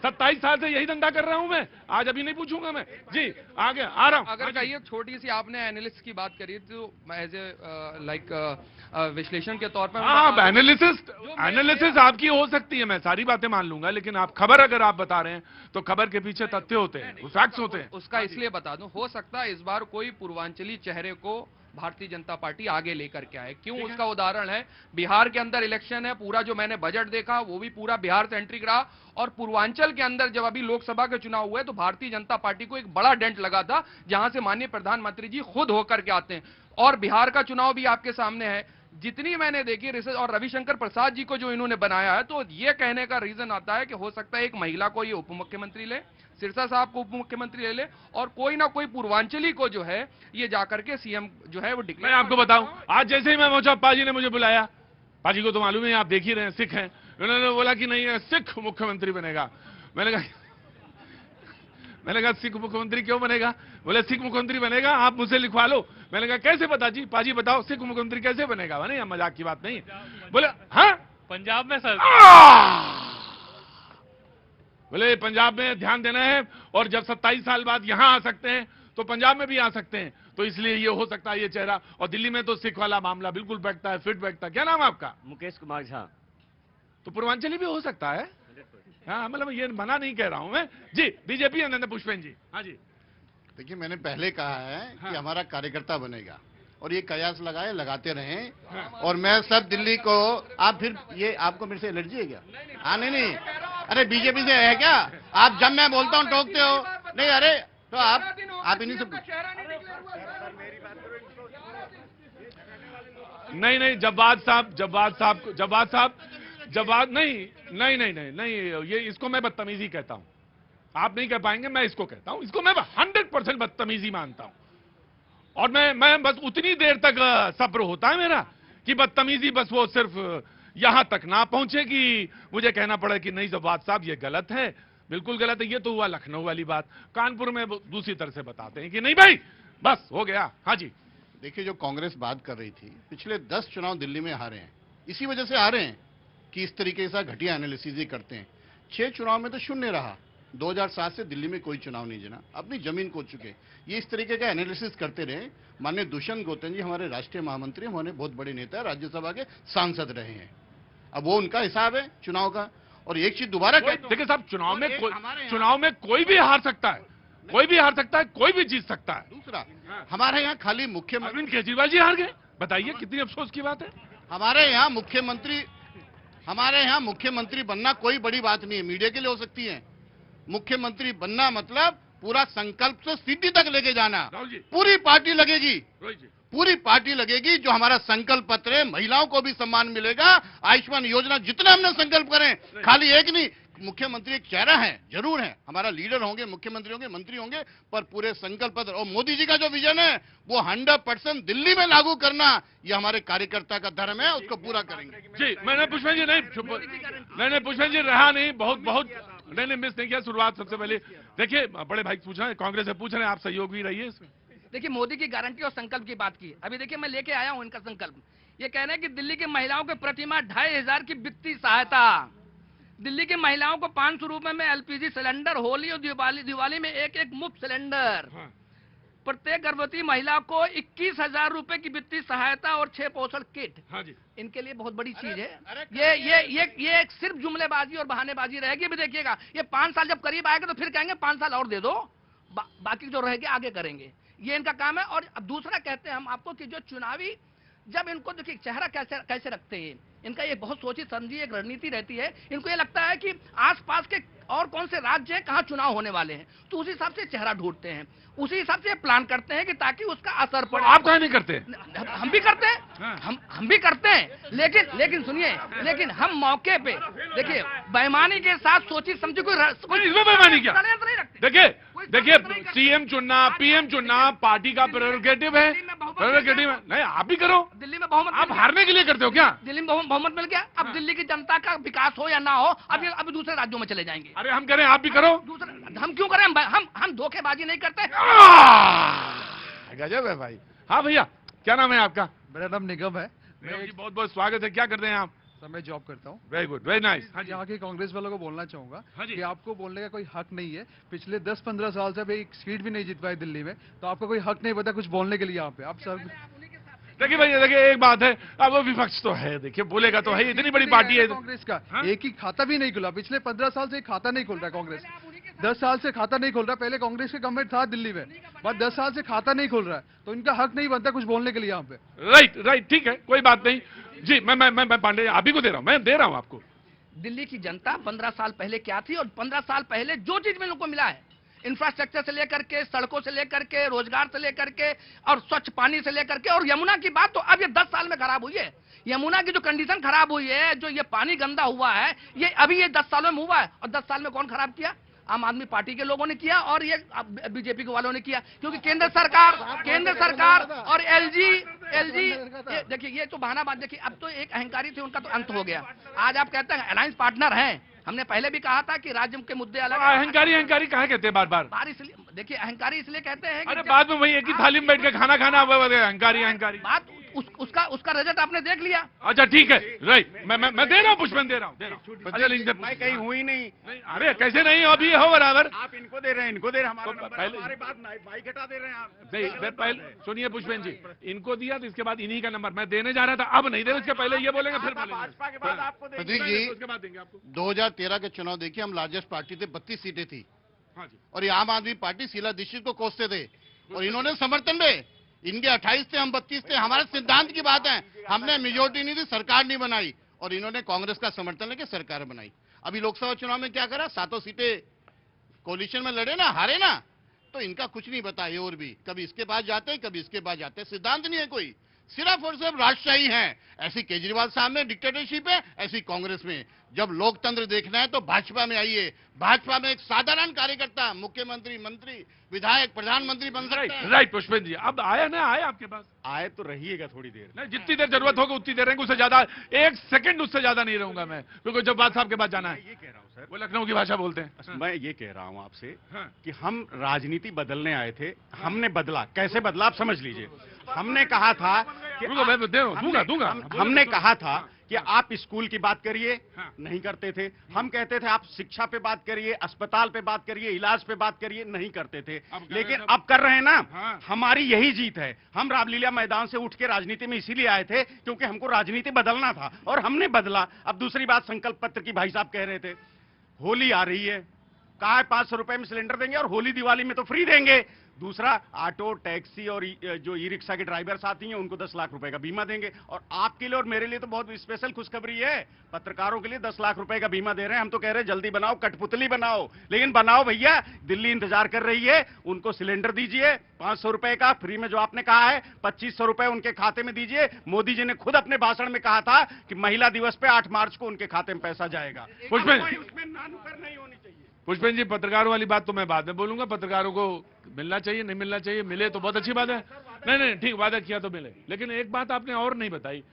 27 साल से यही धंधा कर रहा हूं मैं, आज अभी नहीं पूछूंगा मैं जी। आगे आ रहा हूं। अगर कहिए छोटी सी आपने एनालिस्ट की बात करी तो एज ए लाइक विश्लेषण के तौर पर हाँ, एनालिसिस आपकी हो सकती है, मैं सारी बातें मान लूंगा, लेकिन आप खबर अगर आप बता रहे हैं तो खबर के पीछे तथ्य होते हैं, फैक्ट्स होते हैं। उसका इसलिए बता दूं, हो सकता है इस बार कोई पूर्वांचली चेहरे को भारतीय जनता पार्टी आगे लेकर के आए। क्यों? उसका उदाहरण है बिहार के अंदर इलेक्शन है, पूरा जो मैंने बजट देखा वो भी पूरा बिहार सेंट्रिक रहा, और पूर्वांचल के अंदर जब अभी लोकसभा के चुनाव हुए तो भारतीय जनता पार्टी को एक बड़ा डेंट लगा था, जहां से माननीय प्रधानमंत्री जी खुद होकर के आते हैं। और बिहार का चुनाव भी आपके सामने है, जितनी मैंने देखी रिसर्च, और रविशंकर प्रसाद जी को जो इन्होंने बनाया है, तो ये कहने का रीजन आता है कि हो सकता है एक महिला को ये उप मुख्यमंत्री ले, सिरसा साहब को उप मुख्यमंत्री ले और कोई ना कोई पूर्वांचली को जो है ये जाकर के सीएम जो है वो डिक्लेयर। मैं आपको बताऊं, आज जैसे ही मैं पहुंचा, पाजी ने मुझे बुलाया, पाजी को तो मालूम है, आप देख ही रहे हैं, सिख हैं, उन्होंने बोला कि नहीं सिख मुख्यमंत्री बनेगा। मैंने कहा सिख मुख्यमंत्री क्यों बनेगा? बोले सिख मुख्यमंत्री बनेगा, आप मुझसे लिखवा लो। मैंने कहा कैसे पता जी? पाजी बताओ सिख मुख्यमंत्री कैसे बनेगा? नहीं, मजाक की बात नहीं। बोले हाँ पंजाब में सर। बोले पंजाब में ध्यान देना है, और जब 27 साल बाद यहां आ सकते हैं तो पंजाब में भी आ सकते हैं, तो इसलिए ये हो सकता है ये चेहरा। और दिल्ली में तो सिख वाला मामला बिल्कुल बैठता है, फिट बैठता है। क्या नाम है आपका? मुकेश कुमार झा। तो पूर्वांचली भी हो सकता है। हाँ, मतलब ये मना नहीं कह रहा हूं मैं जी। बीजेपी आनंद पुष्पेंद्र जी। हाँ जी, देखिए मैंने पहले कहा है कि हमारा कार्यकर्ता बनेगा, और ये कयास लगाते रहें। और मैं सब दिल्ली को, आप फिर ये आपको मेरे से एलर्जी है क्या? हाँ नहीं, अरे बीजेपी से है क्या? आप जब मैं बोलता हूँ टोकते हो। नहीं, अरे तो आप इन्हीं से नहीं, जवाब नहीं, ये इसको मैं बदतमीजी कहता हूं। आप नहीं कह पाएंगे, मैं इसको कहता हूं, इसको मैं 100% बदतमीजी मानता हूं। और मैं बस उतनी देर तक सब्र होता है मेरा कि बदतमीजी बस वो सिर्फ यहां तक ना पहुंचे कि मुझे कहना पड़े कि नहीं जवाब साहब ये गलत है, बिल्कुल गलत है। ये तो हुआ लखनऊ वाली बात, कानपुर में दूसरी तरह से बताते हैं कि नहीं भाई बस हो गया। हाँ जी, देखिए जो कांग्रेस बात कर रही थी, पिछले 10 चुनाव दिल्ली में हारे हैं, इसी वजह से हारे हैं कि इस तरीके से घटिया एनालिसिस ही करते हैं। 6 चुनाव में तो शून्य रहा, 2007 से दिल्ली में कोई चुनाव नहीं जना, अपनी जमीन खो चुके। ये इस तरीके का एनालिसिस करते रहे। माननीय दुष्यंत गौतम जी हमारे राष्ट्रीय महामंत्री, हमारे बहुत बड़े नेता, राज्यसभा के सांसद रहे हैं। अब वो उनका हिसाब है चुनाव का। और एक चीज दोबारा देखिए साहब, चुनाव में कोई भी हार सकता है, कोई भी हार सकता है, कोई भी जीत सकता है। दूसरा, हमारे यहाँ खाली मुख्यमंत्री अरविंद केजरीवाल जी हार गए, बताइए कितनी अफसोस की बात है। हमारे यहाँ मुख्यमंत्री बनना कोई बड़ी बात नहीं है, मीडिया के लिए हो सकती है। मुख्यमंत्री बनना मतलब पूरा संकल्प से सिद्धि तक लेके जाना। पूरी पार्टी लगेगी, पूरी पार्टी लगेगी। जो हमारा संकल्प पत्र है, महिलाओं को भी सम्मान मिलेगा, आयुष्मान योजना जितने हमने संकल्प करें, खाली एक नहीं। मुख्यमंत्री एक चेहरा है, जरूर है, हमारा लीडर होंगे, मुख्यमंत्री होंगे, मंत्री होंगे, पर पूरे संकल्प पत्र और मोदी जी का जो विजन है वो 100% दिल्ली में लागू करना, ये हमारे कार्यकर्ता का धर्म है, उसको पूरा करेंगे। जी, मैंने पुष्पेंद्र जी नहीं पुष्पेंद्र जी रहा नहीं, बहुत नहीं मिस नहीं किया। शुरुआत सबसे पहले देखिए, बड़े भाई पूछ रहे हैं, कांग्रेस से पूछ रहे हैं, आप सहयोग भी रहिए इसमें। देखिए मोदी की गारंटी और संकल्प की बात की, अभी देखिए मैं लेके आया हूं इनका संकल्प। ये कह रहे हैं कि दिल्ली की महिलाओं के प्रतिमाह 2500 की वित्तीय सहायता, दिल्ली की महिलाओं को 500 रुपए में एलपीजी सिलेंडर, होली और दिवाली में एक मुफ्त सिलेंडर। प्रत्येक गर्भवती महिला को 21,000 रुपए की वित्तीय सहायता और 6 पोषण किट। हाँ जी, इनके लिए बहुत बड़ी चीज है। ये एक सिर्फ जुमलेबाजी और बहानेबाजी रहेगी। भी देखिएगा, ये 5 साल जब करीब आएगा तो फिर कहेंगे 5 साल और दे दो, बाकी जो रहेगा आगे करेंगे। ये इनका काम है। और दूसरा कहते हैं हम आपको कि जो चुनावी, जब इनको देखिए चेहरा कैसे रखते हैं, इनका ये बहुत सोची समझी एक रणनीति रहती है। इनको ये लगता है कि आसपास के और कौन से राज्य हैं, कहाँ चुनाव होने वाले हैं, तो उसी हिसाब से चेहरा ढूंढते हैं, उसी हिसाब से प्लान करते हैं कि ताकि उसका असर पड़े। आप कहीं नहीं करते? हम भी करते हैं, हम भी करते हैं, लेकिन सुनिए, लेकिन हम मौके पे देखिए बेईमानी के साथ सोची समझी कोई इसमें बेईमानी क्या? षड्यंत्र नहीं रखते। देखिए सीएम चुनना, पीएम चुनना पार्टी का प्रेरोगेटिव है, प्रेरोगेटिव है। नहीं, आप भी करो। दिल्ली में बहुमत, आप हारने के लिए करते हो क्या? दिल्ली में बहुमत मिल गया। अब दिल्ली की जनता का विकास हो या ना हो, अब दूसरे राज्यों में चले जाएंगे। अरे हम करें, आप भी करो। हम क्यों करें? हम धोखेबाजी नहीं करते। गजब है भाई। हाँ भैया, क्या नाम है आपका? मेरा नाम निगम है। जी, बहुत बहुत स्वागत है। क्या करते हैं आप? सर मैं जॉब करता हूँ। Very good, very nice. यहाँ के कांग्रेस वालों को बोलना चाहूंगा हाँ जी। कि आपको बोलने का कोई हक नहीं है। पिछले 10-15 साल से अभी एक सीट भी नहीं जीत पाए दिल्ली में, तो आपको कोई हक नहीं बता कुछ बोलने के लिए यहाँ पे। आप सर देखिए भैया, देखिए एक बात है, अब वो विपक्ष तो है, देखिए बोलेगा तो है, इतनी बड़ी पार्टी है कांग्रेस का। एक ही खाता भी नहीं खुला, पिछले 15 साल से एक खाता नहीं खुल रहा कांग्रेस। 10 साल से खाता नहीं खुल रहा। पहले कांग्रेस के गवर्नमेंट था दिल्ली में, बाद 10 साल से खाता नहीं खुल रहा है, तो इनका हक नहीं बनता कुछ बोलने के लिए यहाँ पे। राइट, ठीक है, कोई बात नहीं जी। मैं पांडे आप ही को दे रहा हूँ, मैं दे रहा हूँ आपको। दिल्ली की जनता 15 साल पहले क्या थी और 15 साल पहले जो चीज में लोगों को मिला है, इंफ्रास्ट्रक्चर से लेकर के, सड़कों से लेकर के, रोजगार से लेकर के और स्वच्छ पानी से लेकर के, और यमुना की बात तो अब ये 10 साल में खराब हुई है। यमुना की जो कंडीशन खराब हुई है, जो ये पानी गंदा हुआ है, ये अभी ये 10 सालों में हुआ है। और 10 साल में कौन खराब किया? आम आदमी पार्टी के लोगों ने किया और ये बीजेपी के वालों ने किया। क्योंकि केंद्र सरकार और एलजी देखिए, ये तो बहानाबाज। देखिए अब तो एक अहंकारी थे, उनका तो अंत हो गया। आज आप कहते हैं अलायंस पार्टनर हैं। हमने पहले भी कहा था कि राज्य के मुद्दे अलग। अहंकारी कहाँ कहते हैं बार? इसलिए देखिए, अहंकारी इसलिए कहते हैं अरे बाद में वही एक ही थाली में बैठ के खाना अहंकारी बात उसका रिजल्ट आपने देख लिया। अच्छा ठीक है, राइट। मैं दे रहा हूँ, पुष्पन दे रहा हूँ। मैं कहीं हुई नहीं। अरे कैसे नहीं, अभी हो बराबर। आप इनको दे रहे हैं, इनको दे रहे हैं, हमारे बात माइक हटा दे रहे हैं आप। नहीं, पहले सुनिए पुष्पन जी, इनको दिया तो इसके बाद इन्हीं का नंबर मैं देने जा रहा था, अब नहीं दे, उसके पहले ये बोलेंगे फिर भाजपा के बाद आपको प्रतीक जी, उसके बाद देंगे आपको। 2013 के चुनाव देखिए, हम लार्जेस्ट पार्टी थे, 32 सीटें थी। हाँ जी। और ये आम आदमी पार्टी शीला दीक्षित को कोसते थे और इन्होंने समर्थन में, इनके 28 थे, हम 32 थे। हमारे सिद्धांत की बात है, हमने मेजोरिटी नहीं दी, सरकार नहीं बनाई, और इन्होंने कांग्रेस का समर्थन लेके सरकार बनाई। अभी लोकसभा चुनाव में क्या करा, 7 सीटें कोलिशन में लड़े ना, हारे ना, तो इनका कुछ नहीं बता है। और भी कभी इसके पास जाते हैं, कभी इसके पास जाते हैं, सिद्धांत नहीं है कोई, सिर्फ और सिर्फ राजशाही है। ऐसी केजरीवाल साहब में डिक्टेटरशिप है, ऐसी कांग्रेस में। जब लोकतंत्र देखना है तो भाजपा में आइए। भाजपा में एक साधारण कार्यकर्ता मुख्यमंत्री, मंत्री, विधायक, प्रधानमंत्री बन सकता है। राइट पुष्पन जी, अब आया ना, आए आपके पास? आए तो रहिएगा थोड़ी देर। नहीं, जितनी देर जरूरत होगी उतनी देर रहेंगे, उससे ज्यादा 1 सेकंड उससे ज्यादा नहीं रहूंगा मैं, क्योंकि जब बात साहब के पास जाना है। ये कह रहा हूँ सर, वो लखनऊ की भाषा बोलते हैं। मैं ये कह रहा हूँ आपसे हाँ। कि हम राजनीति बदलने आए थे, हमने बदला। कैसे बदला आप समझ लीजिए। हमने कहा था कि दूंगा। हमने कहा था कि आप स्कूल की बात करिए, नहीं करते थे। हम कहते थे आप शिक्षा पे बात करिए, अस्पताल पे बात करिए, इलाज पे बात करिए, नहीं करते थे। लेकिन अब कर रहे हैं ना। हमारी यही जीत है। हम रामलीला मैदान से उठ के राजनीति में इसीलिए आए थे क्योंकि हमको राजनीति बदलना था और हमने बदला। अब दूसरी बात, संकल्प पत्र की भाई साहब कह रहे थे, होली आ रही है, कहा है 500 रुपए में सिलेंडर देंगे और होली दिवाली में तो फ्री देंगे। दूसरा, ऑटो, टैक्सी और जो ई रिक्शा के ड्राइवर्स आती हैं उनको 10 लाख रुपए का बीमा देंगे। और आपके लिए और मेरे लिए तो बहुत स्पेशल खुशखबरी है, पत्रकारों के लिए 10 लाख रुपए का बीमा दे रहे हैं। हम तो कह रहे हैं जल्दी बनाओ, कठपुतली बनाओ, लेकिन बनाओ भैया। दिल्ली इंतजार कर रही है, उनको सिलेंडर दीजिए 500 रुपए का फ्री में, जो आपने कहा है 2500 रुपए उनके खाते में दीजिए। मोदी जी ने खुद अपने भाषण में कहा था कि महिला दिवस पे 8 मार्च को उनके खाते में पैसा जाएगा। पुष्पन नहीं होनी चाहिए। पुष्पन जी, पत्रकारों वाली बात तो मैं बाद में बोलूंगा। पत्रकारों को मिलना चाहिए, नहीं मिलना चाहिए, मिले तो बहुत अच्छी बात है। नहीं ठीक, वादा किया तो मिले। लेकिन एक बात आपने और नहीं बताई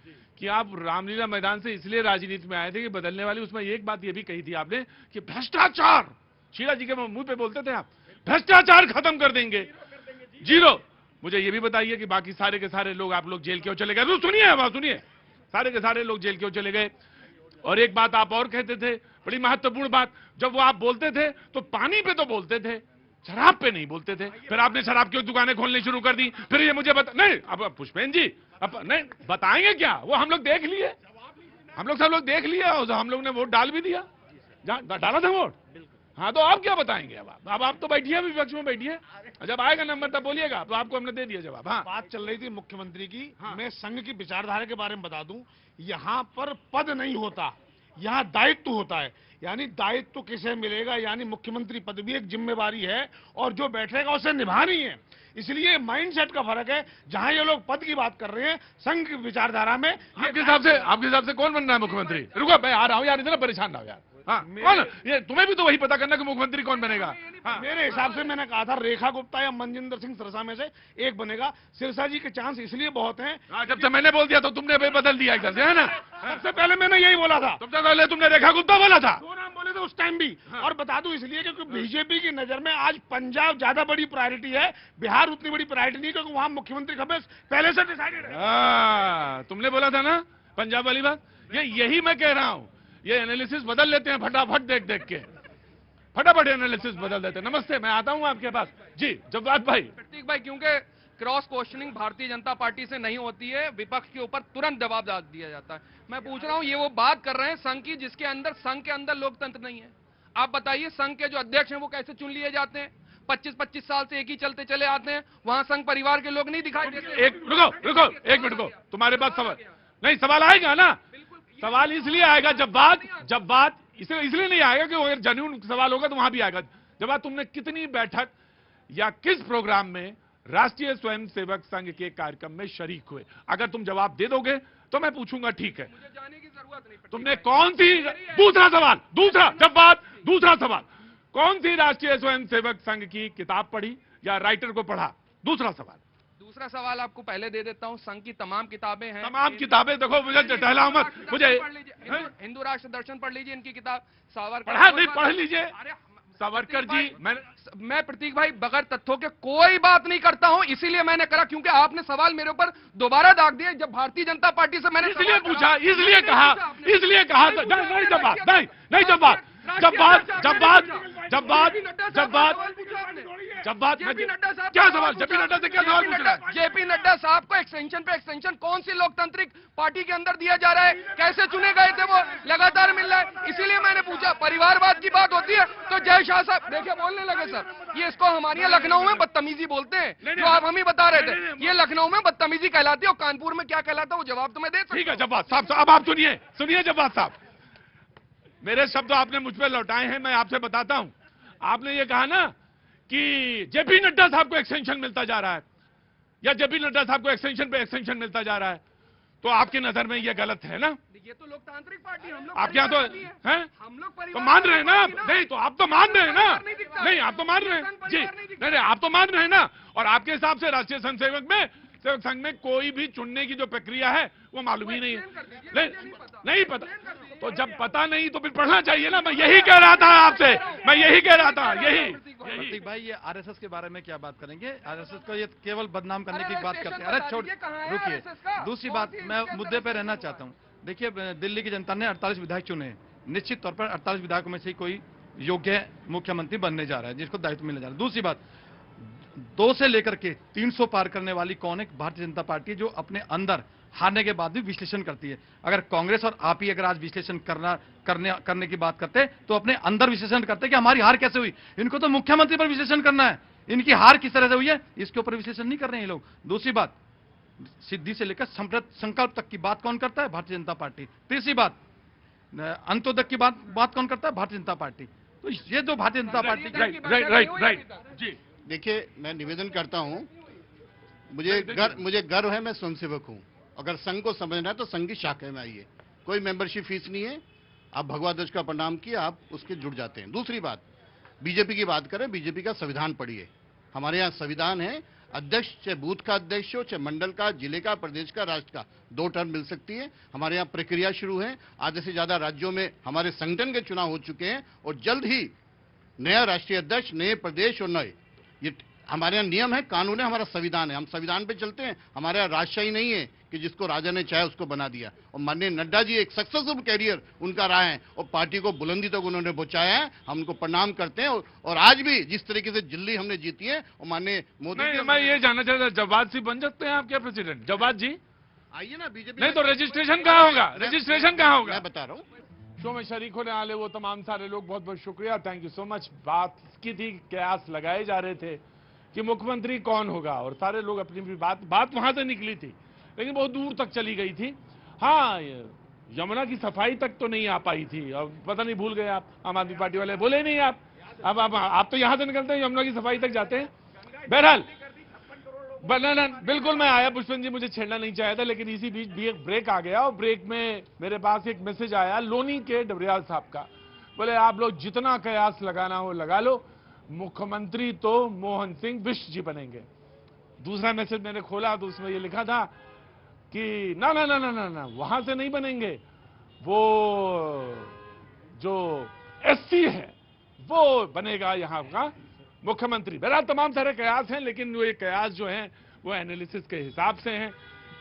कि आप रामलीला मैदान से इसलिए राजनीति में आए थे कि बदलने वाली, उसमें एक बात ये भी कही थी आपने कि भ्रष्टाचार, शीला जी के मुंह पे बोलते थे आप, भ्रष्टाचार खत्म कर देंगे, 0। मुझे ये भी बताइए कि बाकी सारे के सारे लोग, आप लोग जेल क्यों चले गए? सुनिए, सारे के सारे लोग जेल क्यों चले गए? और एक बात आप और कहते थे, बड़ी महत्वपूर्ण बात, जब वो आप बोलते थे तो पानी पे तो बोलते थे, शराब पे नहीं बोलते थे, फिर आपने शराब की दुकानें खोलनी शुरू कर दी, फिर ये मुझे नहीं, अब पुष्पेन जी अब नहीं बताएंगे क्या, वो हम लोग देख लिए, हम लोग सब लोग देख लिए, और हम लोग ने वोट डाल भी दिया, डाला था वोट। हाँ तो आप क्या बताएंगे, अब आप तो बैठिए, विपक्ष में बैठिए, जब आएगा नंबर तब बोलिएगा, तो आपको हमने दे दिया जवाब। हाँ, बात चल रही थी मुख्यमंत्री की। हाँ। मैं संघ की विचारधारा के बारे में बता दूं, यहाँ पर पद नहीं होता, यहाँ दायित्व होता है। यानी दायित्व किसे मिलेगा, यानी मुख्यमंत्री पद भी एक जिम्मेवारी है और जो बैठेगा उसे निभानी है। इसलिए माइंडसेट का फर्क है। जहां ये लोग पद की बात कर रहे हैं, संघ की विचारधारा में आपके हिसाब से कौन बन रहा है मुख्यमंत्री? रुको मैं आ रहा हूं यार, इतना परेशान ना हो यार। हाँ, कौन? ये तुम्हें भी तो वही पता करना कि मुख्यमंत्री कौन बनेगा। हाँ। मेरे हिसाब से मैंने कहा था रेखा गुप्ता या मनजिंदर सिंह सिरसा में से एक बनेगा। सिरसा जी के चांस इसलिए बहुत हैं। जब से मैंने बोल दिया तो तुमने बदल दिया इधर से, है ना? सबसे पहले मैंने यही बोला था। सबसे पहले तुमने रेखा गुप्ता बोला था। दो नाम बोले थे उस टाइम भी। और बता दूं इसलिए क्योंकि बीजेपी की नजर में आज पंजाब ज्यादा बड़ी प्रायोरिटी है, बिहार उतनी बड़ी प्रायोरिटी नहीं, क्योंकि वहां मुख्यमंत्री खबे पहले से डिसाइडेड है। तुमने बोला था ना पंजाब वाली बात, यही मैं कह रहा हूं। ये एनालिसिस बदल लेते हैं फटाफट, देख देख के फटाफट एनालिसिस बदल देते हैं। नमस्ते, मैं आता हूं आपके पास जी। जब्बात भाई, प्रतीक भाई, क्योंकि cross questioning Bharatiya Janata party से नहीं होती है, विपक्ष के ऊपर तुरंत जवाब दिया जाता है। मैं पूछ रहा हूं, ये वो बात कर रहे हैं संघ की जिसके अंदर संघ के अंदर लोकतंत्र नहीं है। आप बताइए, संघ के जो अध्यक्ष हैं वो कैसे चुन लिए जाते हैं? 25-25 साल से एक ही चलते चले आते हैं, वहां संघ परिवार के लोग नहीं दिखाई देते। रुको एक मिनट को, तुम्हारे पास सवाल नहीं, सवाल आएगा ना? सवाल इसलिए आएगा जब बात इसलिए नहीं आएगा कि अगर जेन्युइन सवाल होगा तो वहां भी आएगा। जब तुमने कितनी बैठक या किस प्रोग्राम में राष्ट्रीय स्वयंसेवक संघ के कार्यक्रम में शरीक हुए? अगर तुम जवाब दे दोगे तो मैं पूछूंगा ठीक है। मुझे जाने की जरूरत नहीं। तुमने कौन सी, दूसरा सवाल, कौन सी राष्ट्रीय स्वयंसेवक संघ की किताब पढ़ी या राइटर को पढ़ा? दूसरा सवाल आपको पहले दे देता हूं। संघ की तमाम किताबें हैं। तमाम किताबें देखो, मुझे टहलाओ मत, मुझे हिंदू राष्ट्र दर्शन पढ़ लीजिए, इनकी किताब सावरकर पढ़ लीजिए। सावरकर जी, मैं प्रतीक भाई बगैर तथ्यों के कोई बात नहीं करता हूं, इसीलिए मैंने करा, क्योंकि आपने सवाल मेरे ऊपर दोबारा दाग दिया। जब भारतीय जनता पार्टी से मैंने इसलिए पूछा, इसलिए कहा क्या सवाल, जेपी नड्डा से क्या सवाल पूछ रहा है? जेपी नड्डा साहब को एक्सटेंशन पे एक्सटेंशन कौन सी लोकतांत्रिक पार्टी के अंदर दिया जा रहा है? कैसे चुने गए थे वो? लगातार मिल रहा है। इसीलिए मैंने पूछा। परिवारवाद की बात होती है तो जय शाह साहब देखिए बोलने लगे सर, ये इसको हमारे यहाँ लखनऊ में बदतमीजी बोलते हैं, जो आप हम ही बता रहे थे। ये लखनऊ में बदतमीजी कहलाती है और कानपुर में क्या कहलाता है वो जवाब तो मैं दे सकता हूं। ठीक है जब्बात साहब, अब आप सुनिए जब्बात साहब, मेरे शब्द आपने मुझ पर लौटाए हैं, मैं आपसे बताता हूं। आपने ये कहा ना कि जेपी नड्डा साहब को एक्सटेंशन मिलता जा रहा है, या जेपी नड्डा साहब को एक्सटेंशन पे एक्सटेंशन मिलता जा रहा है, तो आपकी नजर में ये गलत है ना? ये तो लोकतांत्रिक पार्टी, हम लोग आप क्या तो हैं, हम लोग तो मान रहे हैं ना? नहीं तो आप तो मान रहे हैं ना? नहीं आप तो मान रहे हैं जी, नहीं आप तो मान रहे हैं ना? और आपके हिसाब से राष्ट्रीय स्वयंसेवक में सेवक संघ में कोई भी चुनने की जो प्रक्रिया है वो मालूम ही नहीं है। नहीं पता, तो जब पता नहीं तो फिर पढ़ना चाहिए ना। मैं यही कह रहा था आपसे, मैं यही कह रहा था। प्रतीक भाई, ये आरएसएस के बारे में क्या बात करेंगे? आरएसएस को ये केवल बदनाम करने की बात करते हैं। अरे छोड़, रुकिए। दूसरी बात, मैं मुद्दे पर रहना चाहता हूँ। देखिए, दिल्ली की जनता ने 48 विधायक चुने, निश्चित तौर पर 48 विधायकों में से कोई योग्य मुख्यमंत्री बनने जा रहा है, जिसको दायित्व मिलने जा रहा है। दूसरी बात, 2 से लेकर के 300 पार करने वाली कौन है? भारतीय जनता पार्टी, जो अपने अंदर हारने के बाद भी विश्लेषण करती है। अगर कांग्रेस और आप ही अगर आज विश्लेषण करने की बात करते तो अपने अंदर विश्लेषण करते कि हमारी हार कैसे हुई। इनको तो मुख्यमंत्री पर विश्लेषण करना है, इनकी हार किस तरह से हुई है इसके ऊपर विश्लेषण नहीं कर रहे हैं ये लोग। दूसरी बात, सिद्धि से लेकर संकल्प तक की बात कौन करता है? भारतीय जनता पार्टी। तीसरी बात, अंत्योदय की बात कौन करता है? भारतीय जनता पार्टी। तो ये जो भारतीय जनता पार्टी, राइट जी। देखिए, मैं निवेदन करता हूं, मुझे गर्व है, मैं स्वयंसेवक हूं। अगर संघ को समझना है तो संघ की शाखा में आइए, कोई मेंबरशिप फीस नहीं है। आप भगवा ध्वज का प्रणाम किए, आप उसके जुड़ जाते हैं। दूसरी बात, बीजेपी की बात करें, बीजेपी का संविधान पढ़िए। हमारे यहाँ संविधान है, अध्यक्ष चाहे बूथ का अध्यक्ष हो, चाहे मंडल का, जिले का, प्रदेश का, राष्ट्र का, 2 टर्म मिल सकती है। हमारे यहाँ प्रक्रिया शुरू है। आधे से ज्यादा राज्यों में हमारे संगठन के चुनाव हो चुके हैं और जल्द ही नया राष्ट्रीय अध्यक्ष, नए प्रदेश और नए, ये हमारे यहाँ नियम है, कानून है, हमारा संविधान है, हम संविधान पे चलते हैं। हमारे यहाँ राजशाही नहीं है कि जिसको राजा ने चाहे उसको बना दिया। और माननीय नड्डा जी एक सक्सेसफुल कैरियर उनका रहा है और पार्टी को बुलंदी तक उन्होंने पहुंचाया है। हम उनको प्रणाम करते हैं और आज भी जिस तरीके से दिल्ली हमने जीती है और माननीय मोदी मैं ये जानना चाहता हूं, जवाद सिंह बन सकते हैं आप क्या प्रेसिडेंट? जवाद जी आइए ना बीजेपी। नहीं तो रजिस्ट्रेशन कहाँ होगा? रजिस्ट्रेशन कहाँ होगा? मैं बता रहा हूँ। शो में शरीक होने वाले वो तमाम सारे लोग बहुत बहुत शुक्रिया, थैंक यू सो मच। बात की थी, कयास लगाए जा रहे थे कि मुख्यमंत्री कौन होगा और सारे लोग अपनी अपनी बात वहां से निकली थी लेकिन बहुत दूर तक चली गई थी। हाँ, यमुना की सफाई तक तो नहीं आ पाई थी और पता नहीं भूल गए आप, आम आदमी पार्टी वाले बोले नहीं आप। अब आप तो यहां से निकलते हैं, यमुना की सफाई तक जाते हैं। बहरहाल बिल्कुल मैं आया, पुष्पन जी मुझे छेड़ना नहीं चाहा था, लेकिन इसी बीच भी एक ब्रेक आ गया और ब्रेक में मेरे पास एक मैसेज आया लोनी के डबरियाल साहब का। बोले आप लोग जितना कयास लगाना हो लगा लो, मुख्यमंत्री तो मोहन सिंह बिष्ट जी बनेंगे। दूसरा मैसेज मैंने खोला तो उसमें ये लिखा था कि ना ना ना ना ना ना वहां से नहीं बनेंगे, वो जो एससी है वो बनेगा यहाँ का मुख्यमंत्री। बहरहाल तमाम सारे कयास हैं, लेकिन वो ये कयास जो हैं वो एनालिसिस के हिसाब से हैं।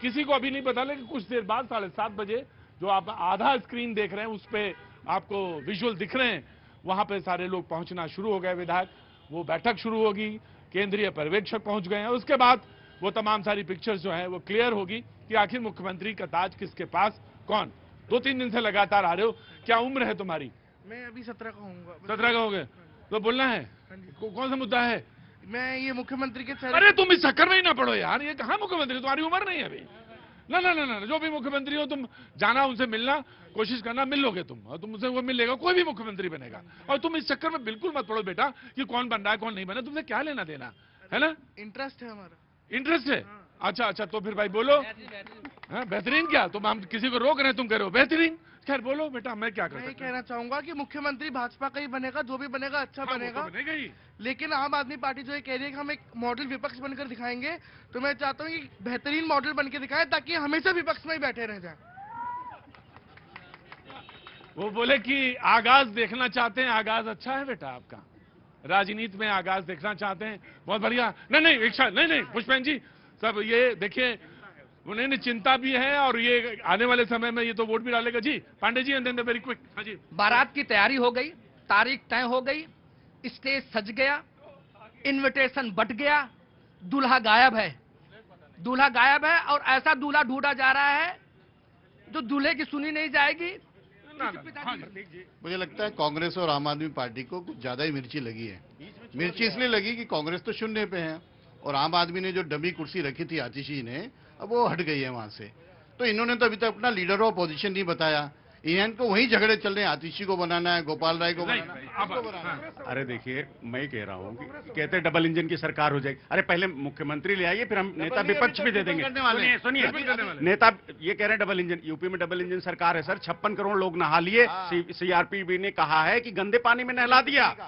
किसी को अभी नहीं पता, लेकिन कुछ देर बाद 7:30 बजे जो आप आधा स्क्रीन देख रहे हैं उस पे आपको विजुअल दिख रहे हैं, वहां पे सारे लोग पहुंचना शुरू हो गए। विधायक, वो बैठक शुरू होगी, केंद्रीय पर्यवेक्षक पहुंच गए हैं, उसके बाद वो तमाम सारी पिक्चर्स जो है वो क्लियर होगी कि आखिर मुख्यमंत्री का ताज किसके पास, कौन। 2-3 दिन से लगातार आ रहे हो, क्या उम्र है तुम्हारी? मैं अभी 17 का हूँ। 17 का हो गए तो बोलना है। कौन सा मुद्दा है? मैं ये मुख्यमंत्री के अरे तुम इस चक्कर में ही ना पड़ो यार, ये कहाँ मुख्यमंत्री, तुम्हारी उम्र नहीं है अभी। ना ना ना ना, जो भी मुख्यमंत्री हो तुम जाना, उनसे मिलना, कोशिश करना, मिल लोगे तुम, और तुमसे वो मिलेगा, कोई भी मुख्यमंत्री बनेगा। और तुम इस चक्कर में बिल्कुल मत पड़ो बेटा कि कौन बन रहा है कौन नहीं बना, तुमसे क्या लेना देना है ना। इंटरेस्ट है हमारा। इंटरेस्ट है? अच्छा अच्छा, तो फिर भाई बोलो। हाँ, बेहतरीन क्या, तुम हम किसी को रोक रहे हैं, तुम कह रहे हो बेहतरीन। खैर बोलो बेटा, मैं क्या कर सकता हूं? मैं कहना चाहूंगा कि मुख्यमंत्री भाजपा का ही बनेगा, जो भी बनेगा अच्छा बनेगा। बनेगा ही। लेकिन आम आदमी पार्टी जो ये कह रही है कि हम एक मॉडल विपक्ष बनकर दिखाएंगे, तो मैं चाहता हूँ कि बेहतरीन मॉडल बन के दिखाएं ताकि हमेशा विपक्ष में ही बैठे रह जाए। वो बोले कि आगाज देखना चाहते हैं। आगाज अच्छा है बेटा आपका, राजनीति में आगाज देखना चाहते हैं, बहुत बढ़िया। नहीं नहीं इच्छा नहीं नहीं पुष्पन जी, सब ये देखिए उन्हें चिंता भी है और ये आने वाले समय में ये तो वोट भी डालेगा। जी Pandey ji, and then very quick. हाँ जी, बारात की तैयारी हो गई, तारीख तय हो गई, स्टेज सज गया, इनविटेशन बट गया, दूल्हा गायब है। दूल्हा गायब है और ऐसा दूल्हा ढूंढा जा रहा है जो दूल्हे की सुनी नहीं जाएगी। मुझे लगता है कांग्रेस और आम आदमी पार्टी को कुछ ज्यादा ही मिर्ची लगी है। मिर्ची इसलिए लगी कि कांग्रेस तो शून्य पे है और आम आदमी ने जो डमी कुर्सी रखी थी आतिशी ने, अब वो हट गई है वहां से। तो इन्होंने तो अभी तक अपना लीडर ऑफ अपोजिशन नहीं बताया। इनको वही झगड़े चल रहे हैं, आतिशी को बनाना है, गोपाल राय को बनाना है। अरे देखिए, मैं कह रहा हूँ कि कहते हैं डबल इंजन की सरकार हो जाएगी। अरे पहले मुख्यमंत्री ले आइए, फिर हम नेता विपक्ष भी दे देंगे। सुनिए, नेता ये कह रहे हैं डबल इंजन। यूपी में डबल इंजन सरकार है सर, 56 करोड़ लोग नहा लिए। सीआरपीबी ने कहा है कि गंदे पानी में नहला दिया।